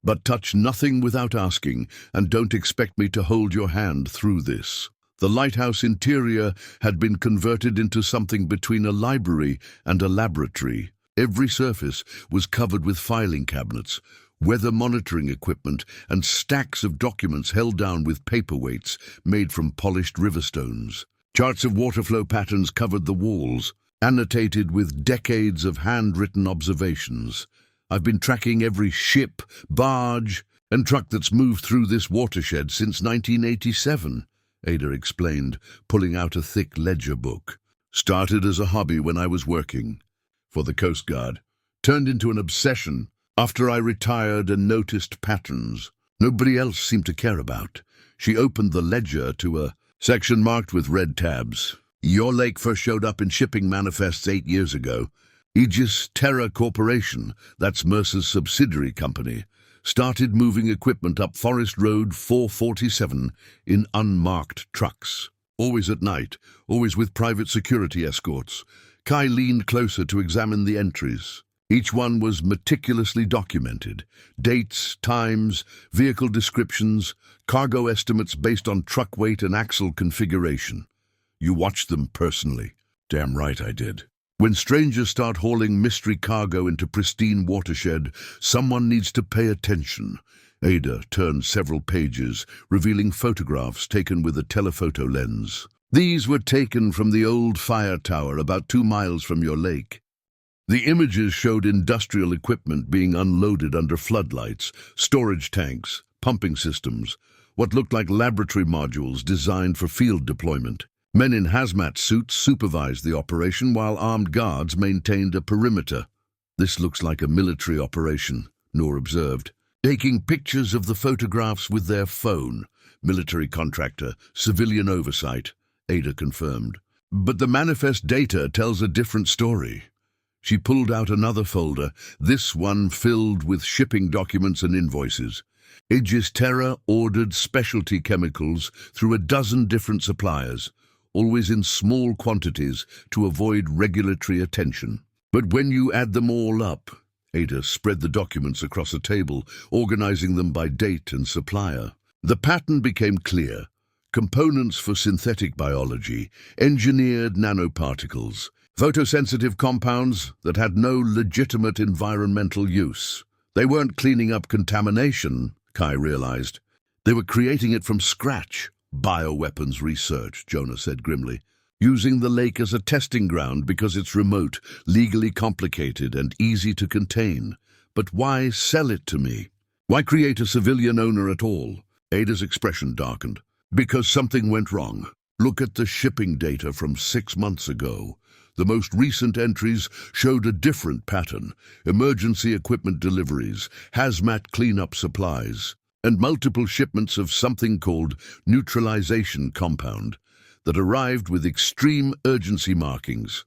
But touch nothing without asking, and don't expect me to hold your hand through this." The lighthouse interior had been converted into something between a library and a laboratory. Every surface was covered with filing cabinets, weather monitoring equipment, and stacks of documents held down with paperweights made from polished river stones. Charts of water flow patterns covered the walls, annotated with decades of handwritten observations. "I've been tracking every ship, barge, and truck that's moved through this watershed since 1987, Ada explained, pulling out a thick ledger book. "Started as a hobby when I was working for the Coast Guard. Turned into an obsession after I retired and noticed patterns nobody else seemed to care about." She opened the ledger to a section marked with red tabs. "Your lake first showed up in shipping manifests 8 years ago. Aegis Terra Corporation, that's Mercer's subsidiary company, started moving equipment up Forest Road 447 in unmarked trucks. Always at night, always with private security escorts." Kai leaned closer to examine the entries. Each one was meticulously documented. Dates, times, vehicle descriptions, cargo estimates based on truck weight and axle configuration. "You watched them personally." "Damn right I did. When strangers start hauling mystery cargo into pristine watershed, someone needs to pay attention." Ada turned several pages, revealing photographs taken with a telephoto lens. "These were taken from the old fire tower about 2 miles from your lake. The images showed industrial equipment being unloaded under floodlights, storage tanks, pumping systems, what looked like laboratory modules designed for field deployment. Men in hazmat suits supervised the operation while armed guards maintained a perimeter." This looks like a military operation, Noor observed. Taking pictures of the photographs with their phone. Military contractor, civilian oversight, Ada confirmed. But the manifest data tells a different story. She pulled out another folder, this one filled with shipping documents and invoices. Aegis Terra ordered specialty chemicals through a dozen different suppliers, always in small quantities to avoid regulatory attention. But when you add them all up, Ada spread the documents across a table, organizing them by date and supplier. The pattern became clear. Components for synthetic biology, engineered nanoparticles, photosensitive compounds that had no legitimate environmental use. They weren't cleaning up contamination, Kai realized. They were creating it from scratch. Bioweapons research, Jonah said grimly. Using the lake as a testing ground because it's remote, legally complicated, and easy to contain. But why sell it to me? Why create a civilian owner at all? Ada's expression darkened. Because something went wrong. Look at the shipping data from 6 months ago. The most recent entries showed a different pattern. Emergency equipment deliveries, hazmat cleanup supplies, and multiple shipments of something called neutralization compound that arrived with extreme urgency markings.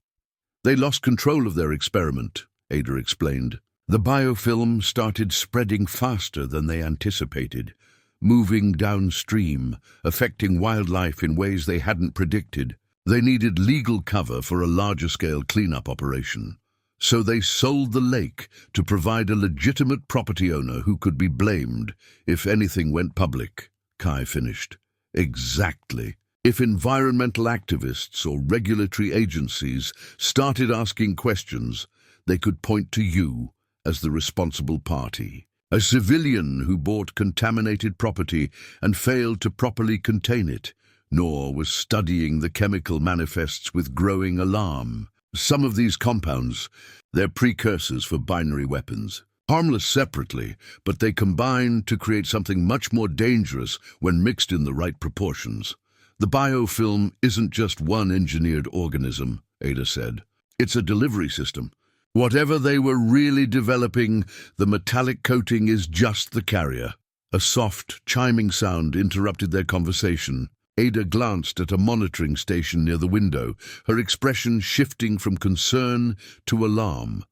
They lost control of their experiment, Ada explained. The biofilm started spreading faster than they anticipated, moving downstream, affecting wildlife in ways they hadn't predicted. They needed legal cover for a larger-scale cleanup operation. So they sold the lake to provide a legitimate property owner who could be blamed if anything went public, Kai finished. Exactly. If environmental activists or regulatory agencies started asking questions, they could point to you as the responsible party. A civilian who bought contaminated property and failed to properly contain it, nor was studying the chemical manifests with growing alarm. Some of these compounds, they're precursors for binary weapons. Harmless separately, but they combine to create something much more dangerous when mixed in the right proportions. The biofilm isn't just one engineered organism, Ada said. It's a delivery system. Whatever they were really developing, the metallic coating is just the carrier. A soft, chiming sound interrupted their conversation. Ada glanced at a monitoring station near the window, her expression shifting from concern to alarm.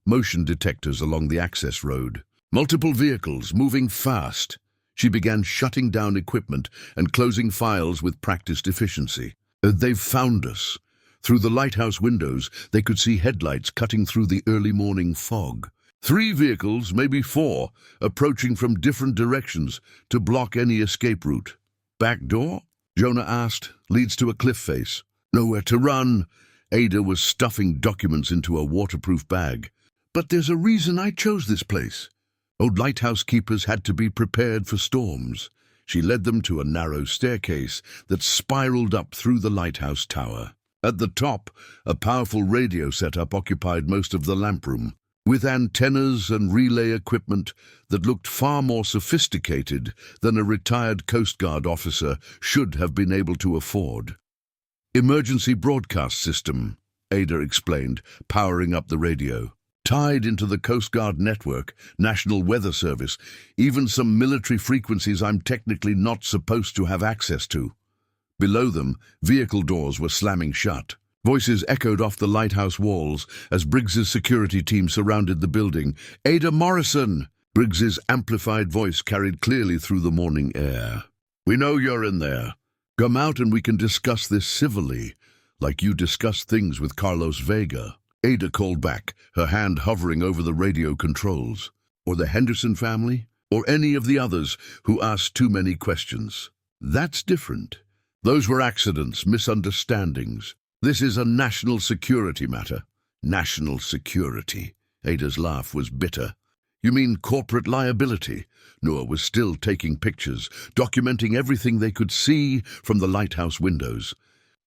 Motion detectors along the access road. Multiple vehicles moving fast. She began shutting down equipment and closing files with practiced efficiency. They've found us. Through the lighthouse windows, they could see headlights cutting through the early morning fog. 3 vehicles, maybe 4, approaching from different directions to block any escape route. Back door? Jonah asked. Leads to a cliff face. Nowhere to run. Ada was stuffing documents into a waterproof bag. But there's a reason I chose this place. Old lighthouse keepers had to be prepared for storms. She led them to a narrow staircase that spiraled up through the lighthouse tower. At the top, a powerful radio setup occupied most of the lamp room, with antennas and relay equipment that looked far more sophisticated than a retired Coast Guard officer should have been able to afford. Emergency broadcast system, Ada explained, powering up the radio. Tied into the Coast Guard network, National Weather Service, even some military frequencies I'm technically not supposed to have access to. Below them, vehicle doors were slamming shut. Voices echoed off the lighthouse walls as Briggs's security team surrounded the building. Ada Morrison! Briggs's amplified voice carried clearly through the morning air. We know you're in there. Come out and we can discuss this civilly, like you discussed things with Carlos Vega. Ada called back, her hand hovering over the radio controls. Or the Henderson family? Or any of the others who asked too many questions? That's different. Those were accidents, misunderstandings. This is a national security matter. National security. Ada's laugh was bitter. You mean corporate liability? Noor was still taking pictures, documenting everything they could see from the lighthouse windows.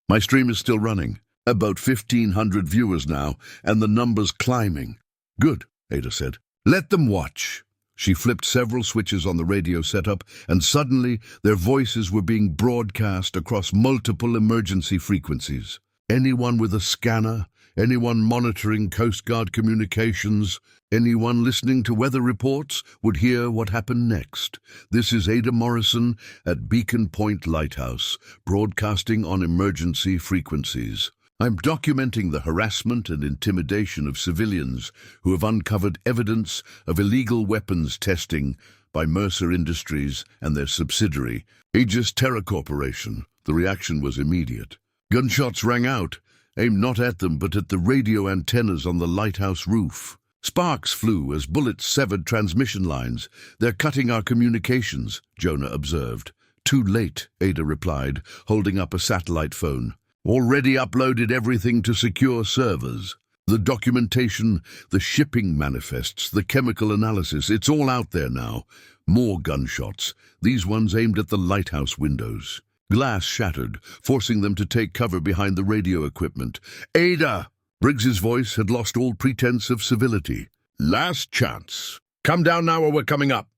My stream is still running. About 1,500 viewers now, and the numbers climbing. Good, Ada said. Let them watch. She flipped several switches on the radio setup, and suddenly their voices were being broadcast across multiple emergency frequencies. Anyone with a scanner, Anyone monitoring Coast Guard communications, anyone listening to weather reports would hear what happened next. This is Ada Morrison at Beacon Point Lighthouse, broadcasting on emergency frequencies. I'm documenting the harassment and intimidation of civilians who have uncovered evidence of illegal weapons testing by Mercer Industries and their subsidiary, Aegis Terra Corporation. The reaction was immediate. Gunshots rang out, aimed not at them but at the radio antennas on the lighthouse roof. Sparks flew as bullets severed transmission lines. "They're cutting our communications," Jonah observed. "Too late," Ada replied, holding up a satellite phone. "Already uploaded everything to secure servers. The documentation, the shipping manifests, the chemical analysis, it's all out there now. More gunshots, these ones aimed at the lighthouse windows. Glass shattered, forcing them to take cover behind the radio equipment. "Ada!" Briggs's voice had lost all pretense of civility. "Last chance. Come down now or we're coming up."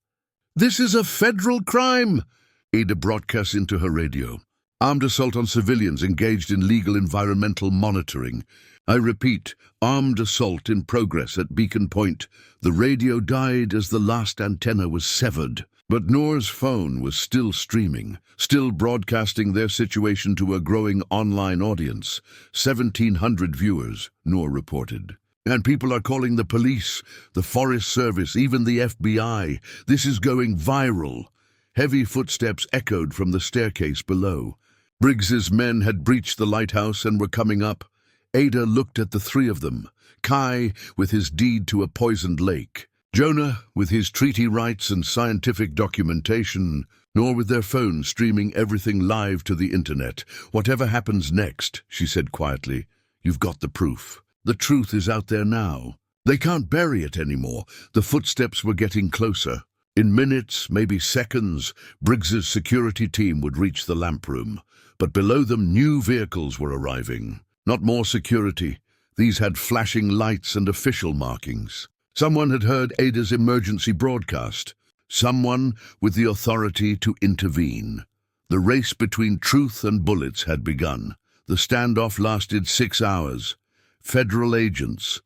"This is a federal crime," Ada broadcasts into her radio. "Armed assault on civilians engaged in legal environmental monitoring. I repeat, armed assault in progress at Beacon Point." The radio died as the last antenna was severed. But Noor's phone was still streaming, still broadcasting their situation to a growing online audience. 1,700 viewers, Noor reported. "And people are calling the police, the Forest Service, even the FBI. This is going viral." Heavy footsteps echoed from the staircase below. Briggs's men had breached the lighthouse and were coming up. Ada looked at the three of them, Kai with his deed to a poisoned lake, Jonah with his treaty rights and scientific documentation, Noor with their phones streaming everything live to the internet. "Whatever happens next," she said quietly, "you've got the proof. The truth is out there now. They can't bury it anymore." The footsteps were getting closer. In minutes, maybe seconds, Briggs's security team would reach the lamp room. But below them, new vehicles were arriving. Not more security. These had flashing lights and official markings. Someone had heard Ada's emergency broadcast. Someone with the authority to intervene. The race between truth and bullets had begun. The standoff lasted 6 hours. Federal agents,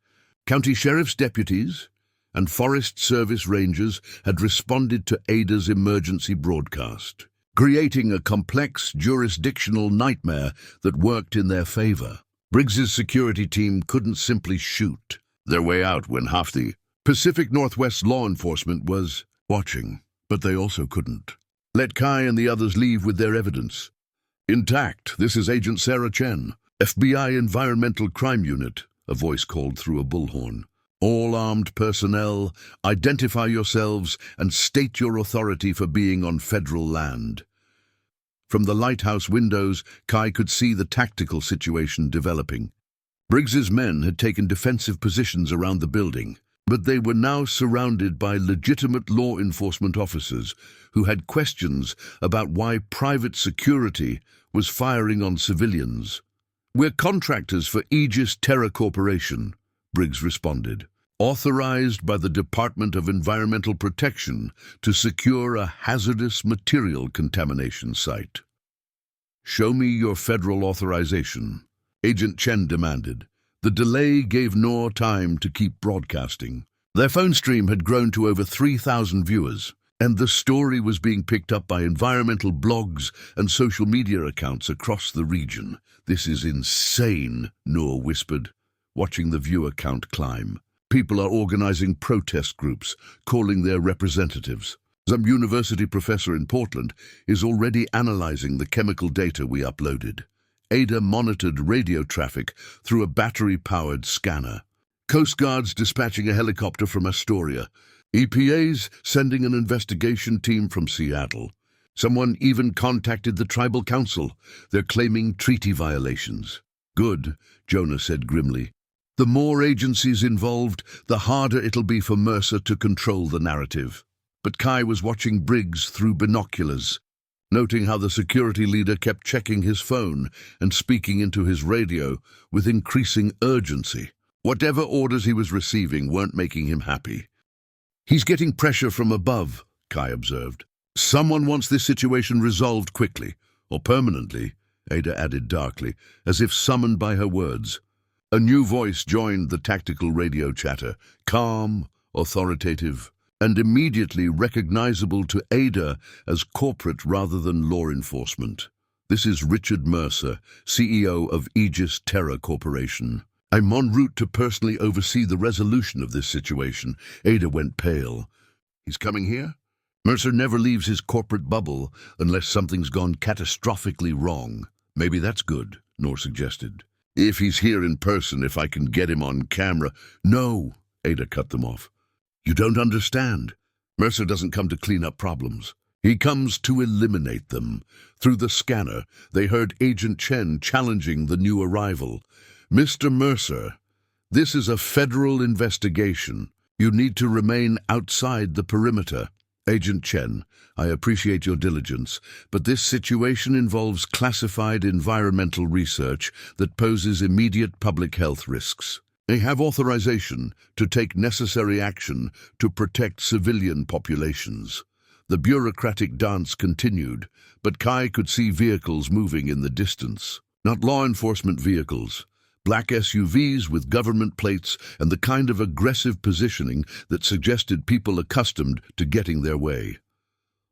county sheriff's deputies, and Forest Service rangers had responded to Ada's emergency broadcast, creating a complex jurisdictional nightmare that worked in their favor. Briggs's security team couldn't simply shoot their way out when half the Pacific Northwest law enforcement was watching, but they also couldn't let Kai and the others leave with their evidence intact. "This is Agent Sarah Chen, FBI Environmental Crime Unit," a voice called through a bullhorn. "All armed personnel, identify yourselves and state your authority for being on federal land." From the lighthouse windows, Kai could see the tactical situation developing. Briggs's men had taken defensive positions around the building, but they were now surrounded by legitimate law enforcement officers who had questions about why private security was firing on civilians. "We're contractors for Aegis Terra Corporation," Briggs responded, "authorized by the Department of Environmental Protection to secure a hazardous material contamination site." "Show me your federal authorization," Agent Chen demanded. The delay gave Noor time to keep broadcasting. Their phone stream had grown to over 3,000 viewers, and the story was being picked up by environmental blogs and social media accounts across the region. "This is insane," Noor whispered, watching the viewer count climb. "People are organizing protest groups, calling their representatives. Some university professor in Portland is already analyzing the chemical data we uploaded." Ada monitored radio traffic through a battery-powered scanner. Coast Guard's dispatching a helicopter from Astoria. EPA's sending an investigation team from Seattle. Someone even contacted the tribal council. They're claiming treaty violations. "Good," Jonah said grimly. "The more agencies involved, the harder it'll be for Mercer to control the narrative." But Kai was watching Briggs through binoculars, noting how the security leader kept checking his phone and speaking into his radio with increasing urgency. Whatever orders he was receiving weren't making him happy. "He's getting pressure from above," Kai observed. "Someone wants this situation resolved quickly, or permanently," Ada added darkly, as if summoned by her words. A new voice joined the tactical radio chatter, calm, authoritative, and immediately recognizable to Ada as corporate rather than law enforcement. "This is Richard Mercer, CEO of Aegis Terror Corporation. I'm en route to personally oversee the resolution of this situation." Ada went pale. "He's coming here?" "Mercer never leaves his corporate bubble unless something's gone catastrophically wrong." "Maybe that's good," Noor suggested. "If he's here in person, if I can get him on camera." "No," Ada cut them off. "You don't understand. Mercer doesn't come to clean up problems. He comes to eliminate them." Through the scanner, they heard Agent Chen challenging the new arrival. "Mr. Mercer, this is a federal investigation. You need to remain outside the perimeter." "Agent Chen, I appreciate your diligence, but this situation involves classified environmental research that poses immediate public health risks. I have authorization to take necessary action to protect civilian populations." The bureaucratic dance continued, but Kai could see vehicles moving in the distance. Not law enforcement vehicles. Black SUVs with government plates and the kind of aggressive positioning that suggested people accustomed to getting their way.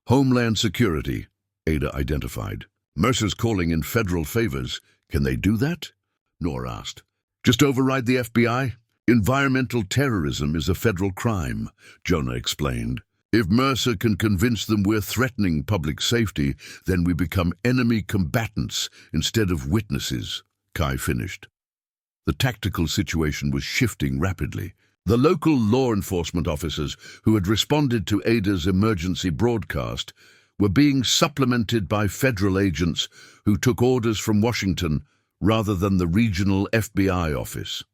"Homeland Security," Ada identified. "Mercer's calling in federal favors. Can they do that?" Noor asked. "Just override the FBI? Environmental terrorism is a federal crime," Jonah explained. "If Mercer can convince them we're threatening public safety, then we become enemy combatants instead of witnesses," Kai finished. The tactical situation was shifting rapidly. The local law enforcement officers who had responded to Ada's emergency broadcast were being supplemented by federal agents who took orders from Washington rather than the regional FBI office.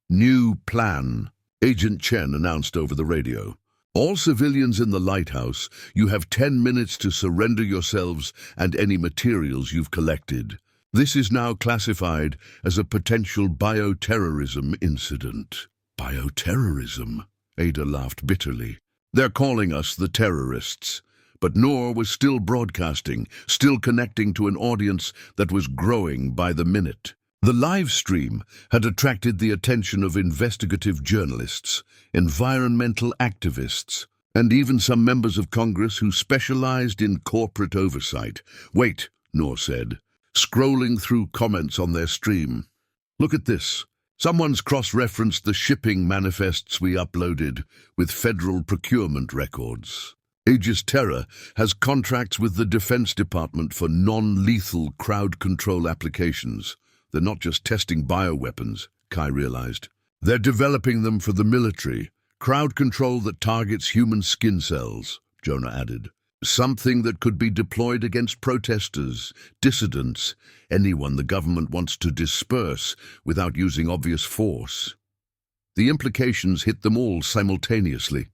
"New plan," Agent Chen announced over the radio. "All civilians in the lighthouse, you have 10 minutes to surrender yourselves and any materials you've collected. This is now classified as a potential bioterrorism incident." "Bioterrorism?" Ada laughed bitterly. "They're calling us the terrorists." But Noor was still broadcasting, still connecting to an audience that was growing by the minute. The live stream had attracted the attention of investigative journalists, environmental activists, and even some members of Congress who specialized in corporate oversight. "Wait," Noor said, scrolling through comments on their stream. "Look at this. Someone's cross-referenced the shipping manifests we uploaded with federal procurement records. Aegis Terror has contracts with the Defense Department for non-lethal crowd control applications. They're not just testing bioweapons," Kai realized. "They're developing them for the military. Crowd control that targets human skin cells," Jonah added. "Something that could be deployed against protesters, dissidents, anyone the government wants to disperse without using obvious force." The implications hit them all simultaneously.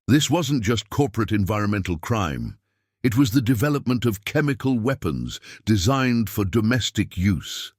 This wasn't just corporate environmental crime. It was the development of chemical weapons designed for domestic use.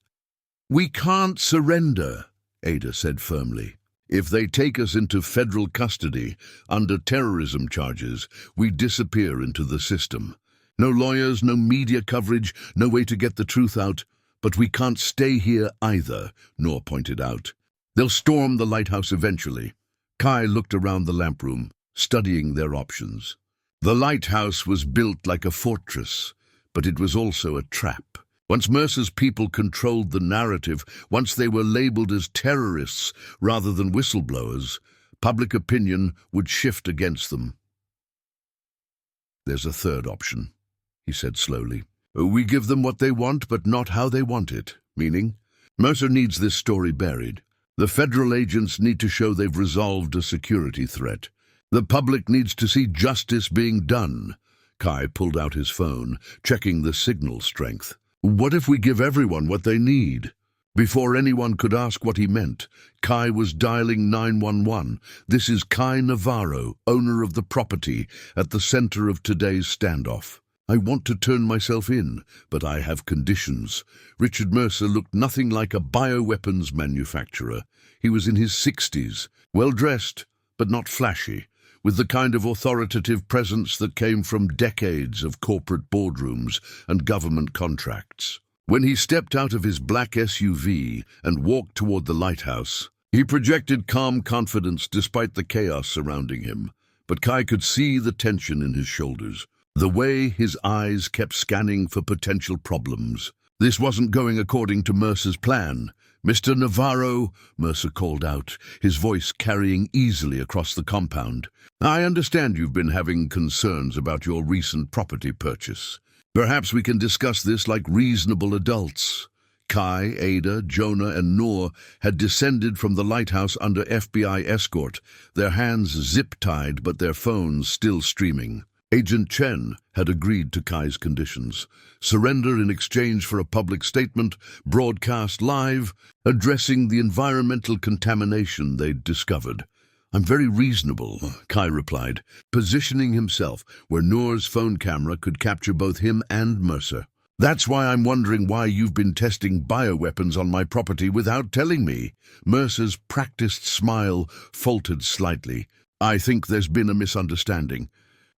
"We can't surrender," Ada said firmly. "If they take us into federal custody under terrorism charges, we disappear into the system. No lawyers, no media coverage, no way to get the truth out. But we can't stay here either," Noor pointed out. "They'll storm the lighthouse eventually." Kai looked around the lamp room, studying their options. The lighthouse was built like a fortress, but it was also a trap. Once Mercer's people controlled the narrative, once they were labeled as terrorists rather than whistleblowers, public opinion would shift against them. "There's a third option," he said slowly. "We give them what they want, but not how they want it." Meaning, Mercer needs this story buried. The federal agents need to show they've resolved a security threat. The public needs to see justice being done. Kai pulled out his phone, checking the signal strength. "What if we give everyone what they need?" Before anyone could ask what he meant, Kai was dialing 911. "This is Kai Navarro, owner of the property at the center of today's standoff. I want to turn myself in, but I have conditions." Richard Mercer looked nothing like a bioweapons manufacturer. He was in his 60s, well-dressed, but not flashy, with the kind of authoritative presence that came from decades of corporate boardrooms and government contracts. When he stepped out of his black SUV and walked toward the lighthouse, he projected calm confidence despite the chaos surrounding him. But Kai could see the tension in his shoulders, the way his eyes kept scanning for potential problems. This wasn't going according to Mercer's plan. "Mr. Navarro," Mercer called out, his voice carrying easily across the compound. "I understand you've been having concerns about your recent property purchase. Perhaps we can discuss this like reasonable adults." Kai, Ada, Jonah, and Noor had descended from the lighthouse under FBI escort, their hands zip-tied but their phones still streaming. Agent Chen had agreed to Kai's conditions. Surrender in exchange for a public statement, broadcast live, addressing the environmental contamination they'd discovered. "I'm very reasonable," Kai replied, positioning himself where Noor's phone camera could capture both him and Mercer. "That's why I'm wondering why you've been testing bioweapons on my property without telling me." Mercer's practiced smile faltered slightly. "I think there's been a misunderstanding.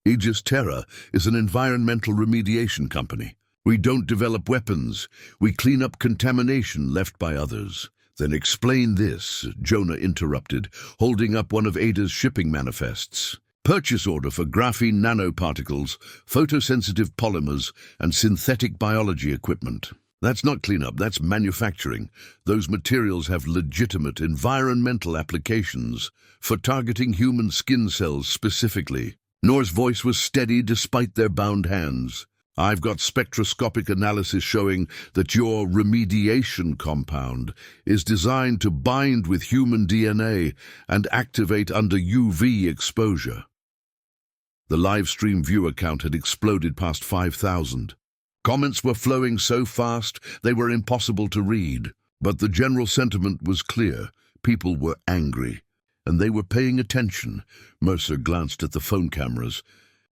Aegis Terra is an environmental remediation company. We don't develop weapons. We clean up contamination left by others." "Then explain this," Jonah interrupted, holding up one of Ada's shipping manifests. "Purchase order for graphene nanoparticles, photosensitive polymers, and synthetic biology equipment." "That's not cleanup, that's manufacturing. Those materials have legitimate environmental applications for targeting human skin cells specifically." Noor's voice was steady despite their bound hands. "I've got spectroscopic analysis showing that your remediation compound is designed to bind with human DNA and activate under UV exposure." The live stream viewer count had exploded past 5,000. Comments were flowing so fast they were impossible to read. But the general sentiment was clear. People were angry, and they were paying attention. Mercer glanced at the phone cameras,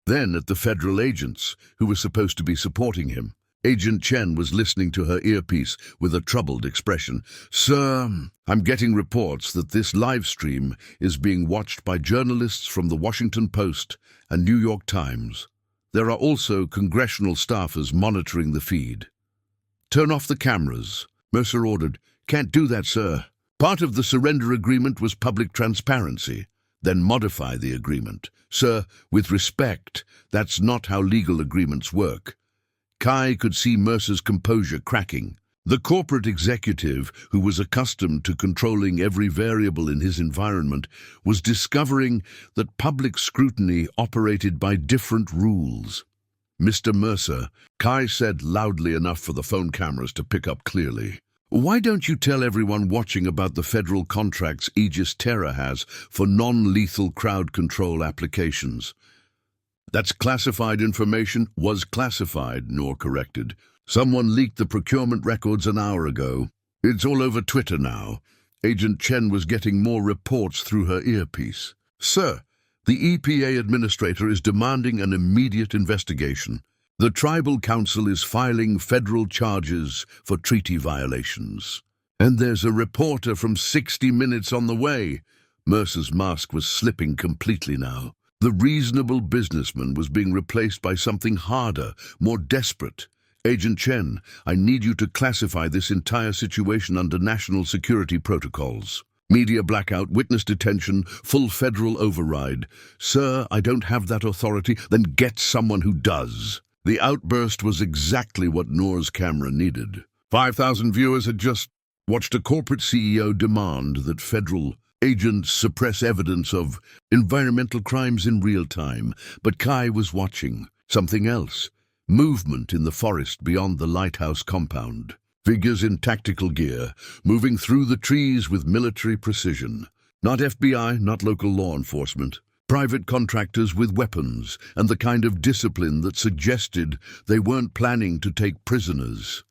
then at the federal agents who were supposed to be supporting him. Agent Chen was listening to her earpiece with a troubled expression. "Sir, I'm getting reports that this live stream is being watched by journalists from the Washington Post and New York Times. There are also congressional staffers monitoring the feed." "Turn off the cameras," Mercer ordered. "Can't do that, sir. Part of the surrender agreement was public transparency." "Then modify the agreement." "Sir, with respect, that's not how legal agreements work." Kai could see Mercer's composure cracking. The corporate executive, who was accustomed to controlling every variable in his environment, was discovering that public scrutiny operated by different rules. "Mr. Mercer," Kai said loudly enough for the phone cameras to pick up clearly, "why don't you tell everyone watching about the federal contracts Aegis Terra has for non-lethal crowd control applications?" "That's classified information." "Was classified," Noor corrected. "Someone leaked the procurement records an hour ago. It's all over Twitter now." Agent Chen was getting more reports through her earpiece. "Sir, the EPA administrator is demanding an immediate investigation. The Tribal Council is filing federal charges for treaty violations. And there's a reporter from 60 Minutes on the way." Mercer's mask was slipping completely now. The reasonable businessman was being replaced by something harder, more desperate. "Agent Chen, I need you to classify this entire situation under national security protocols. Media blackout, witness detention, full federal override." "Sir, I don't have that authority." "Then get someone who does." The outburst was exactly what Noor's camera needed. 5,000 viewers had just watched a corporate CEO demand that federal agents suppress evidence of environmental crimes in real time. But Kai was watching something else. Movement in the forest beyond the lighthouse compound. Figures in tactical gear, moving through the trees with military precision. Not FBI, not local law enforcement. Private contractors with weapons and the kind of discipline that suggested they weren't planning to take prisoners.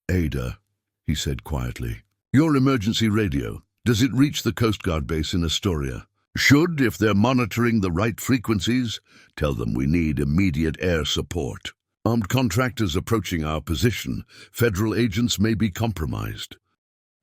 "Ada," he said quietly, "your emergency radio, does it reach the Coast Guard base in Astoria?" "Should, if they're monitoring the right frequencies. Tell them we need immediate air support. Armed contractors approaching our position. Federal agents may be compromised."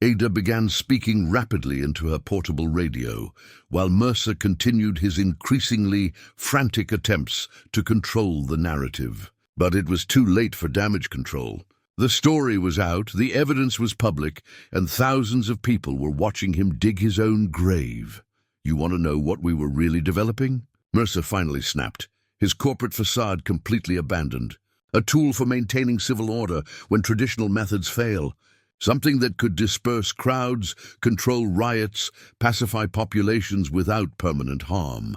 Ada began speaking rapidly into her portable radio, while Mercer continued his increasingly frantic attempts to control the narrative. But it was too late for damage control. The story was out, the evidence was public, and thousands of people were watching him dig his own grave. You want to know what we were really developing? Mercer finally snapped, his corporate facade completely abandoned. A tool for maintaining civil order when traditional methods fail. Something that could disperse crowds, control riots, pacify populations without permanent harm.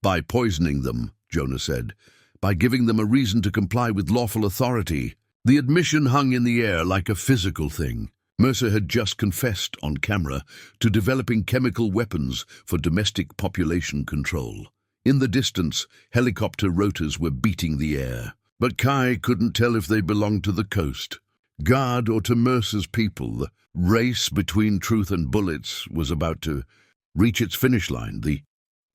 By poisoning them, Jonah said. By giving them a reason to comply with lawful authority. The admission hung in the air like a physical thing. Mercer had just confessed on camera to developing chemical weapons for domestic population control. In the distance, helicopter rotors were beating the air. But Kai couldn't tell if they belonged to the coast guard or to Mercer's people. The race between truth and bullets was about to reach its finish line. The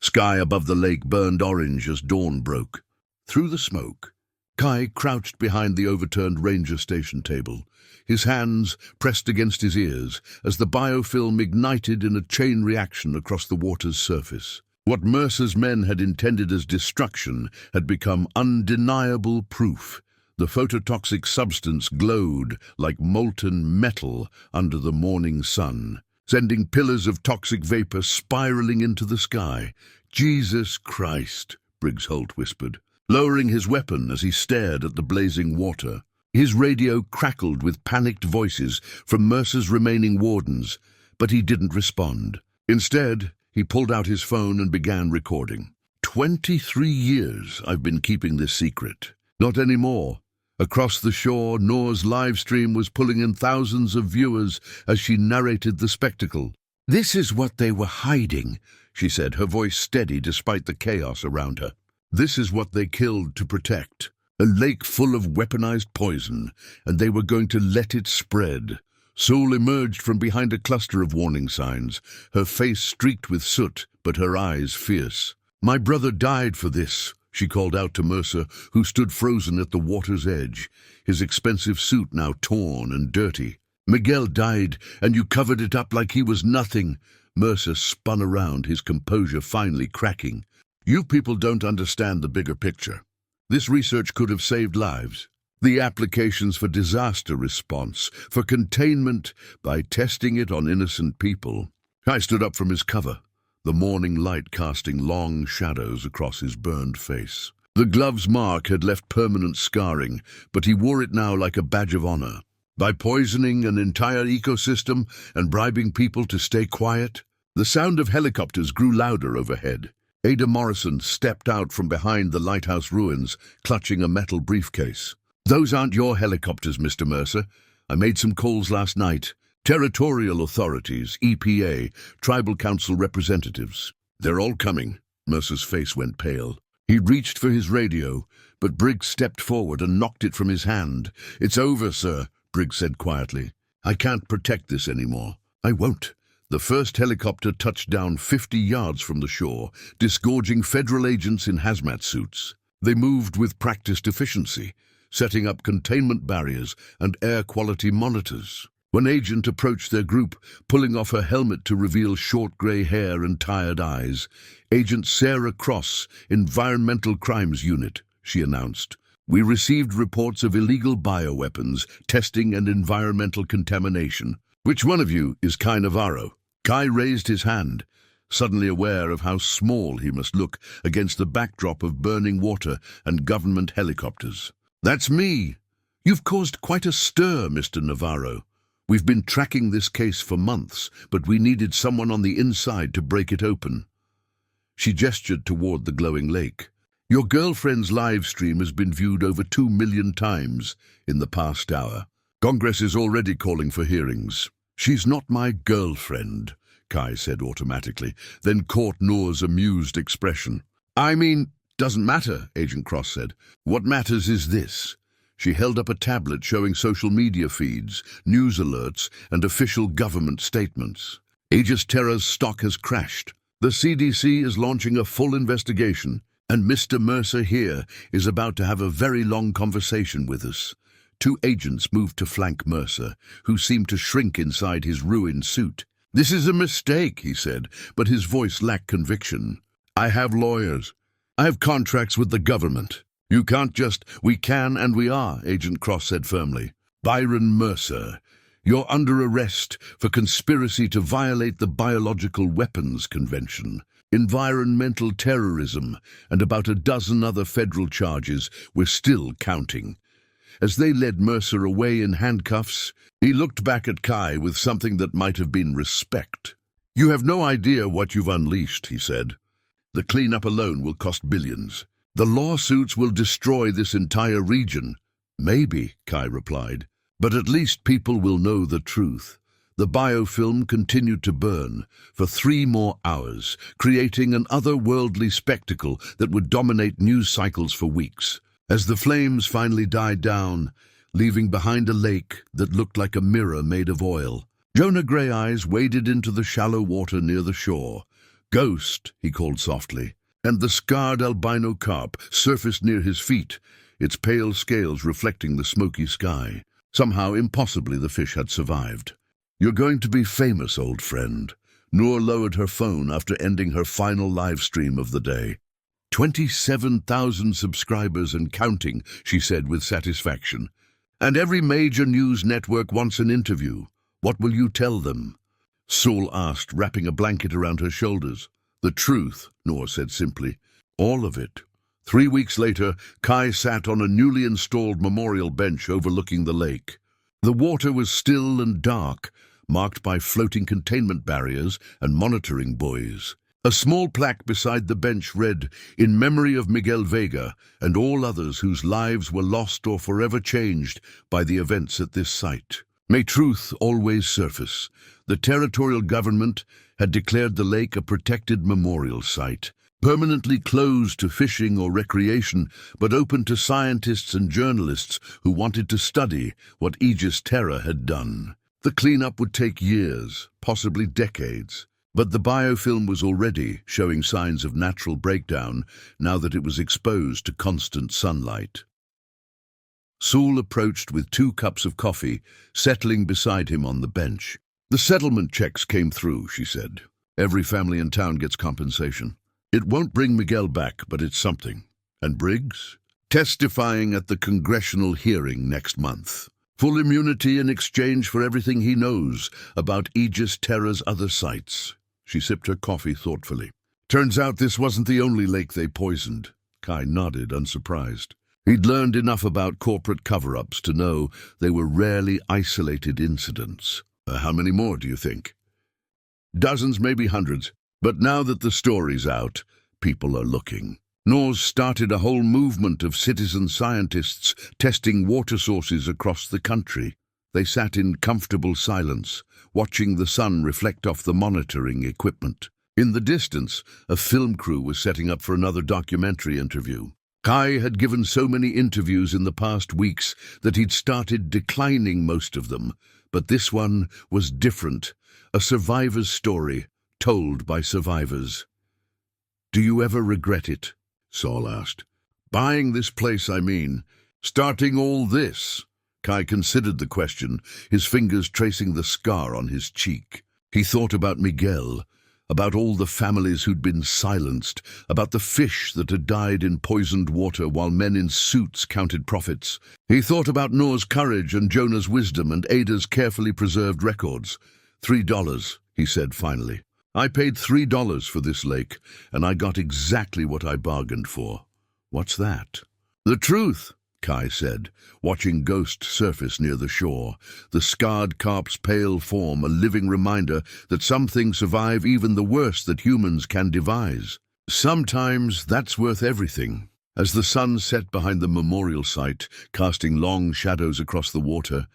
sky above the lake burned orange as dawn broke. Through the smoke, Kai crouched behind the overturned ranger station table, his hands pressed against his ears as the biofilm ignited in a chain reaction across the water's surface. What Mercer's men had intended as destruction had become undeniable proof. The phototoxic substance glowed like molten metal under the morning sun, sending pillars of toxic vapor spiraling into the sky. "Jesus Christ," Briggs Holt whispered, lowering his weapon as he stared at the blazing water. His radio crackled with panicked voices from Mercer's remaining wardens, but he didn't respond. Instead, he pulled out his phone and began recording. 23 years I've been keeping this secret. Not anymore. Across the shore, Noor's live stream was pulling in thousands of viewers as she narrated the spectacle. "This is what they were hiding," she said, her voice steady despite the chaos around her. "This is what they killed to protect. A lake full of weaponized poison, and they were going to let it spread." Soul emerged from behind a cluster of warning signs, her face streaked with soot, but her eyes fierce. "My brother died for this," she called out to Mercer, who stood frozen at the water's edge, his expensive suit now torn and dirty. "Miguel died, and you covered it up like he was nothing." Mercer spun around, his composure finally cracking. "You people don't understand the bigger picture. This research could have saved lives. The applications for disaster response, for containment, by testing it on innocent people." Kai stood up from his cover, the morning light casting long shadows across his burned face. The glove's mark had left permanent scarring, but he wore it now like a badge of honor. By poisoning an entire ecosystem and bribing people to stay quiet, the sound of helicopters grew louder overhead. Ada Morrison stepped out from behind the lighthouse ruins, clutching a metal briefcase. "Those aren't your helicopters, Mr. Mercer. I made some calls last night. Territorial authorities, EPA, tribal council representatives. They're all coming." Mercer's face went pale. He reached for his radio, but Briggs stepped forward and knocked it from his hand. "It's over, sir," Briggs said quietly. "I can't protect this anymore." "I won't." The first helicopter touched down 50 yards from the shore, disgorging federal agents in hazmat suits. They moved with practiced efficiency, setting up containment barriers and air quality monitors. One agent approached their group, pulling off her helmet to reveal short grey hair and tired eyes. "Agent Sarah Cross, Environmental Crimes Unit," she announced. "We received reports of illegal bioweapons, testing and environmental contamination. Which one of you is Kai Navarro?" Kai raised his hand, suddenly aware of how small he must look against the backdrop of burning water and government helicopters. "That's me. You've caused quite a stir, Mr. Navarro. We've been tracking this case for months, but we needed someone on the inside to break it open." She gestured toward the glowing lake. "Your girlfriend's live stream has been viewed over 2 million times in the past hour. Congress is already calling for hearings." "She's not my girlfriend," Kai said automatically, then caught Noor's amused expression. "I mean, doesn't matter," Agent Cross said. "What matters is this." She held up a tablet showing social media feeds, news alerts, and official government statements. Aegis Terra's stock has crashed. The CDC is launching a full investigation, and Mr. Mercer here is about to have a very long conversation with us. 2 agents moved to flank Mercer, who seemed to shrink inside his ruined suit. "This is a mistake," he said, but his voice lacked conviction. "I have lawyers. I have contracts with the government. You can't just—" "We can and we are," Agent Cross said firmly. Byron Mercer, you're under arrest for conspiracy to violate the Biological Weapons Convention, environmental terrorism, and about a dozen other federal charges. We're still counting. As they led Mercer away in handcuffs, he looked back at Kai with something that might have been respect. You have no idea what you've unleashed, he said. The cleanup alone will cost billions. The lawsuits will destroy this entire region. Maybe, Kai replied, but at least people will know the truth. The biofilm continued to burn for 3 more hours, creating an otherworldly spectacle that would dominate news cycles for weeks. As the flames finally died down, leaving behind a lake that looked like a mirror made of oil, Jonah Greyeyes waded into the shallow water near the shore. Ghost, he called softly, and the scarred albino carp surfaced near his feet, its pale scales reflecting the smoky sky. Somehow, impossibly, the fish had survived. You're going to be famous, old friend. Noor lowered her phone after ending her final live stream of the day. 27,000 subscribers and counting, she said with satisfaction. And every major news network wants an interview. What will you tell them? Saul asked, wrapping a blanket around her shoulders. The truth, Noor said simply. All of it. 3 weeks later, Kai sat on a newly installed memorial bench overlooking the lake. The water was still and dark, marked by floating containment barriers and monitoring buoys. A small plaque beside the bench read, "In memory of Miguel Vega and all others whose lives were lost or forever changed by the events at this site. May truth always surface." The territorial government had declared the lake a protected memorial site, permanently closed to fishing or recreation, but open to scientists and journalists who wanted to study what Aegis Terra had done. The cleanup would take years, possibly decades, but the biofilm was already showing signs of natural breakdown now that it was exposed to constant sunlight. Saul approached with 2 cups of coffee, settling beside him on the bench. The settlement checks came through, she said. Every family in town gets compensation. It won't bring Miguel back, but it's something. And Briggs? Testifying at the congressional hearing next month. Full immunity in exchange for everything he knows about Aegis Terra's other sites. She sipped her coffee thoughtfully. Turns out this wasn't the only lake they poisoned. Kai nodded, unsurprised. He'd learned enough about corporate cover-ups to know they were rarely isolated incidents. How many more, do you think? Dozens, maybe hundreds. But now that the story's out, people are looking. Noor's started a whole movement of citizen scientists testing water sources across the country. They sat in comfortable silence, watching the sun reflect off the monitoring equipment. In the distance, a film crew was setting up for another documentary interview. Kai had given so many interviews in the past weeks that he'd started declining most of them, but this one was different, a survivor's story, told by survivors. Do you ever regret it? Saul asked. Buying this place, I mean. Starting all this. Kai considered the question, his fingers tracing the scar on his cheek. He thought about Miguel, about all the families who'd been silenced, about the fish that had died in poisoned water while men in suits counted profits. He thought about Noor's courage and Jonah's wisdom and Ada's carefully preserved records. $3, he said finally. I paid $3 for this lake, and I got exactly what I bargained for. What's that? The truth, Kai said, watching Ghost surface near the shore, the scarred carp's pale form a living reminder that some things survive even the worst that humans can devise. Sometimes that's worth everything. As the sun set behind the memorial site, casting long shadows across the water,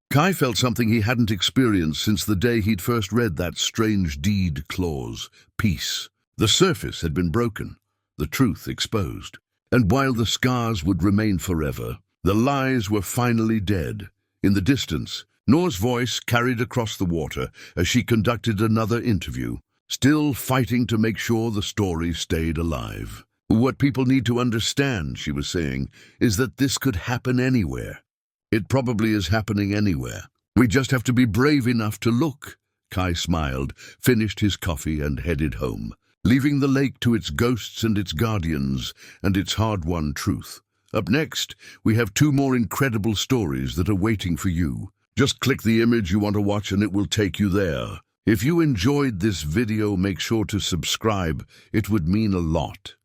Kai felt something he hadn't experienced since the day he'd first read that strange deed clause, peace. The surface had been broken, the truth exposed. And while the scars would remain forever, the lies were finally dead. In the distance, Noor's voice carried across the water as she conducted another interview, still fighting to make sure the story stayed alive. What people need to understand, she was saying, is that this could happen anywhere. It probably is happening anywhere. We just have to be brave enough to look. Kai smiled, finished his coffee and headed home, leaving the lake to its ghosts and its guardians and its hard-won truth. Up next, we have two more incredible stories that are waiting for you. Just click the image you want to watch and it will take you there. If you enjoyed this video, make sure to subscribe. It would mean a lot.